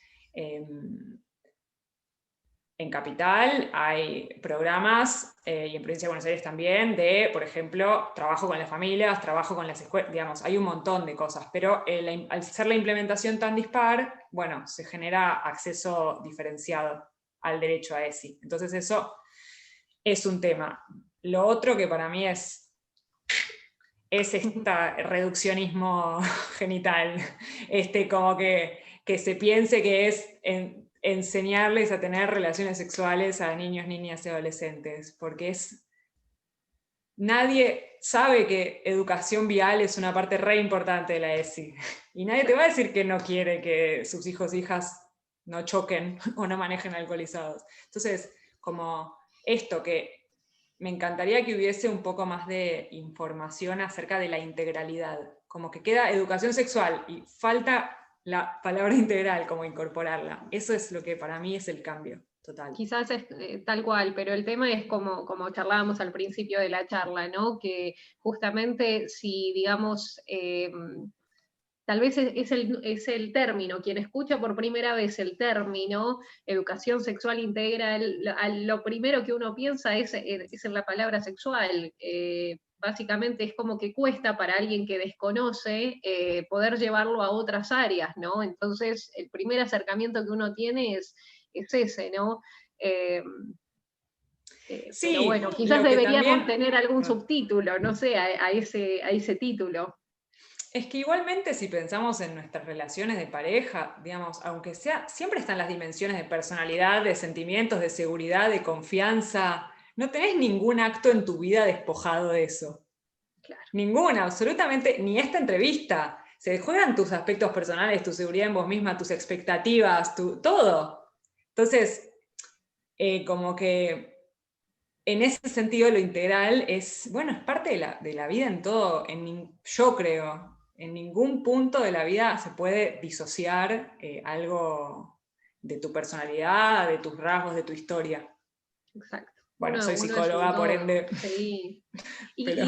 En Capital hay programas, y en Provincia de Buenos Aires también, de, por ejemplo, trabajo con las familias, trabajo con las escuelas, digamos, hay un montón de cosas, pero al ser la implementación tan dispar, bueno, se genera acceso diferenciado al derecho a ESI. Entonces eso es un tema. Lo otro que para mí es este reduccionismo genital, como que se piense que es enseñarles a tener relaciones sexuales a niños, niñas y adolescentes, porque nadie sabe que educación vial es una parte re importante de la ESI, y nadie te va a decir que no quiere que sus hijos e hijas no choquen o no manejen alcoholizados. Entonces, como esto que me encantaría que hubiese un poco más de información acerca de la integralidad, como que queda educación sexual y falta la palabra integral, como incorporarla. Eso es lo que para mí es el cambio total. Quizás es tal cual, pero el tema es como charlábamos al principio de la charla, ¿no? Que justamente si, digamos, tal vez es el término, quien escucha por primera vez el término educación sexual integral, lo primero que uno piensa es en la palabra sexual. Básicamente es como que cuesta para alguien que desconoce poder llevarlo a otras áreas, ¿no? Entonces, el primer acercamiento que uno tiene es ese, ¿no? Eh, pero Sí, bueno, quizás lo que deberíamos también... tener algún subtítulo, no sé, a ese título. Es que igualmente si pensamos en nuestras relaciones de pareja, digamos, aunque sea, siempre están las dimensiones de personalidad, de sentimientos, de seguridad, de confianza. No tenés ningún acto en tu vida despojado de eso. Claro. Ninguna, absolutamente, ni esta entrevista. Se juegan tus aspectos personales, tu seguridad en vos misma, tus expectativas, todo. Entonces, como que en ese sentido lo integral es, bueno, es parte de la vida en todo. Yo creo, en ningún punto de la vida se puede disociar algo de tu personalidad, de tus rasgos, de tu historia. Exacto. Bueno, soy Uno es un psicóloga, por todo, ende, sí. pero...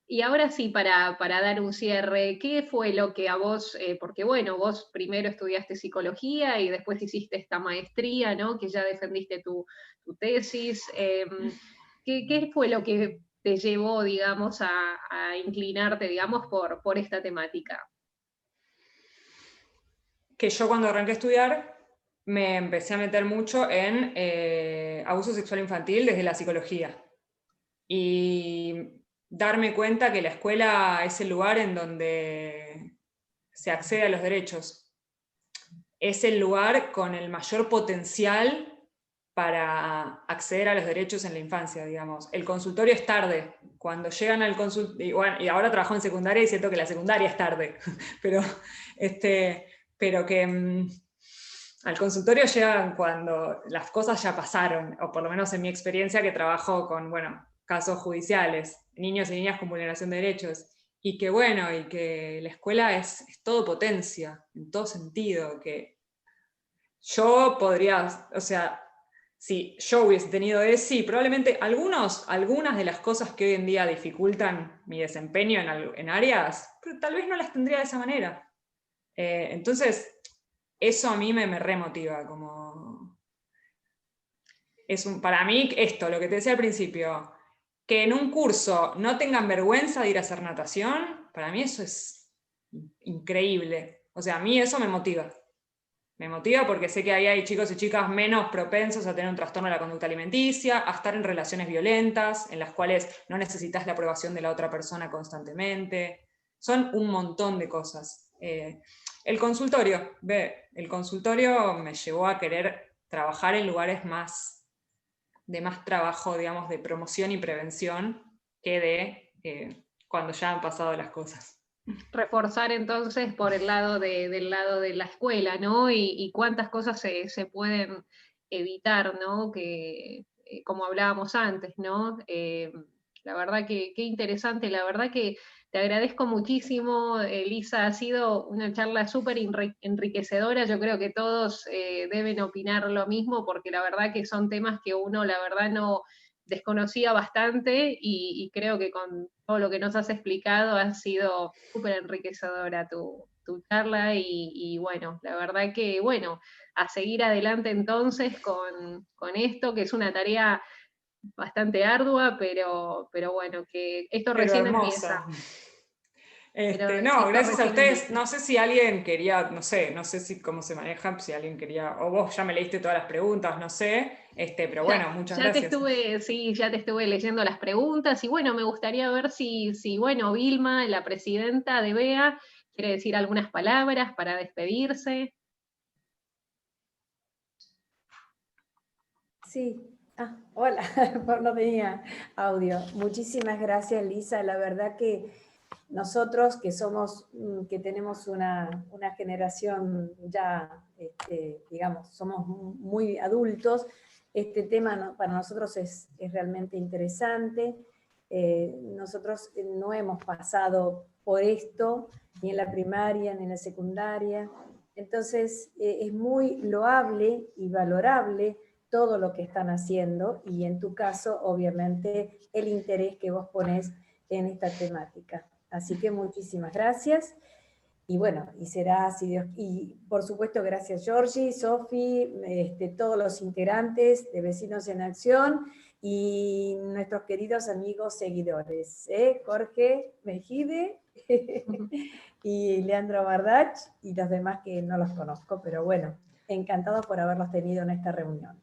Y ahora sí, para dar un cierre, ¿qué fue lo que a vos, porque bueno, vos primero estudiaste psicología y después hiciste esta maestría, ¿no? Que ya defendiste tu tesis. ¿Qué fue lo que te llevó, digamos, a inclinarte, digamos, por esta temática? Que yo cuando arranqué a estudiar me empecé a meter mucho en abuso sexual infantil desde la psicología. Y darme cuenta que la escuela es el lugar en donde se accede a los derechos. Es el lugar con el mayor potencial para acceder a los derechos en la infancia, digamos. El consultorio es tarde. Cuando llegan al consultorio, y ahora trabajo en secundaria y siento que la secundaria es tarde, pero, pero que al consultorio llegan cuando las cosas ya pasaron, o por lo menos en mi experiencia que trabajo con, bueno, casos judiciales, niños y niñas con vulneración de derechos, y que bueno, y que la escuela es todo potencia, en todo sentido, que yo podría, o sea, si yo hubiese tenido ESI, probablemente algunas de las cosas que hoy en día dificultan mi desempeño en áreas, pero tal vez no las tendría de esa manera. Entonces, eso a mí me remotiva, como... para mí esto, lo que te decía al principio, que en un curso no tengan vergüenza de ir a hacer natación, para mí eso es increíble. O sea, a mí eso me motiva. Me motiva porque sé que ahí hay chicos y chicas menos propensos a tener un trastorno de la conducta alimenticia, a estar en relaciones violentas, en las cuales no necesitas la aprobación de la otra persona constantemente. Son un montón de cosas. El consultorio me llevó a querer trabajar en lugares de más trabajo, digamos, de promoción y prevención, que de cuando ya han pasado las cosas. Reforzar entonces por el lado del lado de la escuela, ¿no? Y cuántas cosas se pueden evitar, ¿no? Que, como hablábamos antes, ¿no? La verdad que qué interesante, la verdad que te agradezco muchísimo, Elisa, ha sido una charla súper enriquecedora, yo creo que todos deben opinar lo mismo, porque la verdad que son temas que uno, la verdad, no desconocía bastante y creo que con todo lo que nos has explicado ha sido súper enriquecedora tu charla y bueno, la verdad que bueno, a seguir adelante entonces con esto, que es una tarea bastante ardua, pero bueno, que esto Pero recién empieza. hermosa. Pero No, esto gracias a recién ustedes. empieza. No sé si alguien quería, no sé si cómo se manejan, si alguien quería, o vos ya me leíste todas las preguntas, no sé, pero bueno, muchas Ya te gracias. estuve, sí, ya te estuve leyendo las preguntas y bueno, me gustaría ver bueno, Vilma, la presidenta de BEA, quiere decir algunas palabras para despedirse. Sí. Hola, no tenía audio. Muchísimas gracias, Lisa. La verdad que nosotros que tenemos una generación ya, digamos, somos muy adultos, este tema para nosotros es realmente interesante. Nosotros no hemos pasado por esto, ni en la primaria, ni en la secundaria. Entonces, es muy loable y valorable todo lo que están haciendo, y en tu caso, obviamente, el interés que vos ponés en esta temática. Así que muchísimas gracias. Y bueno, y será así Dios. Y por supuesto, gracias Georgie, Sofi, todos los integrantes de Vecinos en Acción y nuestros queridos amigos seguidores, Jorge Mejide y Leandro Bardach y los demás que no los conozco, pero bueno, encantados por haberlos tenido en esta reunión.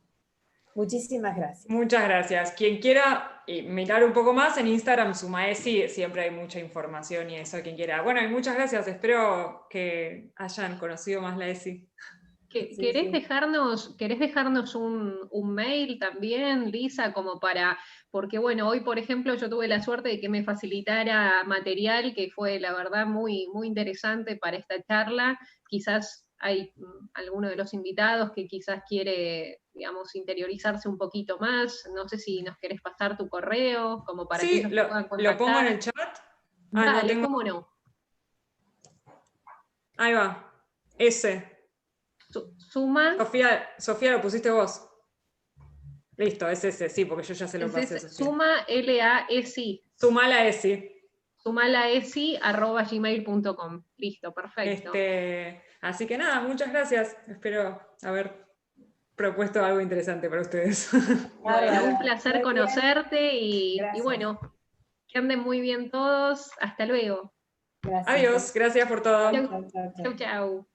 Muchísimas gracias. Muchas gracias. Quien quiera mirar un poco más en Instagram, Sumaesi, siempre hay mucha información y eso, quien quiera. Bueno, y muchas gracias. Espero que hayan conocido más la ESI. ¿Querés dejarnos un mail también, Lisa, como porque bueno, hoy por ejemplo yo tuve la suerte de que me facilitara material que fue la verdad muy, muy interesante para esta charla. Quizás hay alguno de los invitados que quizás quiere, digamos, interiorizarse un poquito más. No sé si nos querés pasar tu correo, como para que Sí, ellos te puedan lo pongo en contactar. el chat. No Dale, tengo. cómo no. Ahí va. Ese. Suma. Sofía, lo pusiste vos. Listo, es ese, sí, porque yo ya se lo pasé a Sofía. Suma LASI. Sumala ESI. sumalaesi@gmail.com. Listo, perfecto. Así que nada, muchas gracias. Espero haber propuesto algo interesante para ustedes. Bueno, un placer Muy bien. conocerte y Gracias. bueno, que anden muy bien todos. Hasta luego. Gracias. Adiós, gracias por todo. Chau, chau.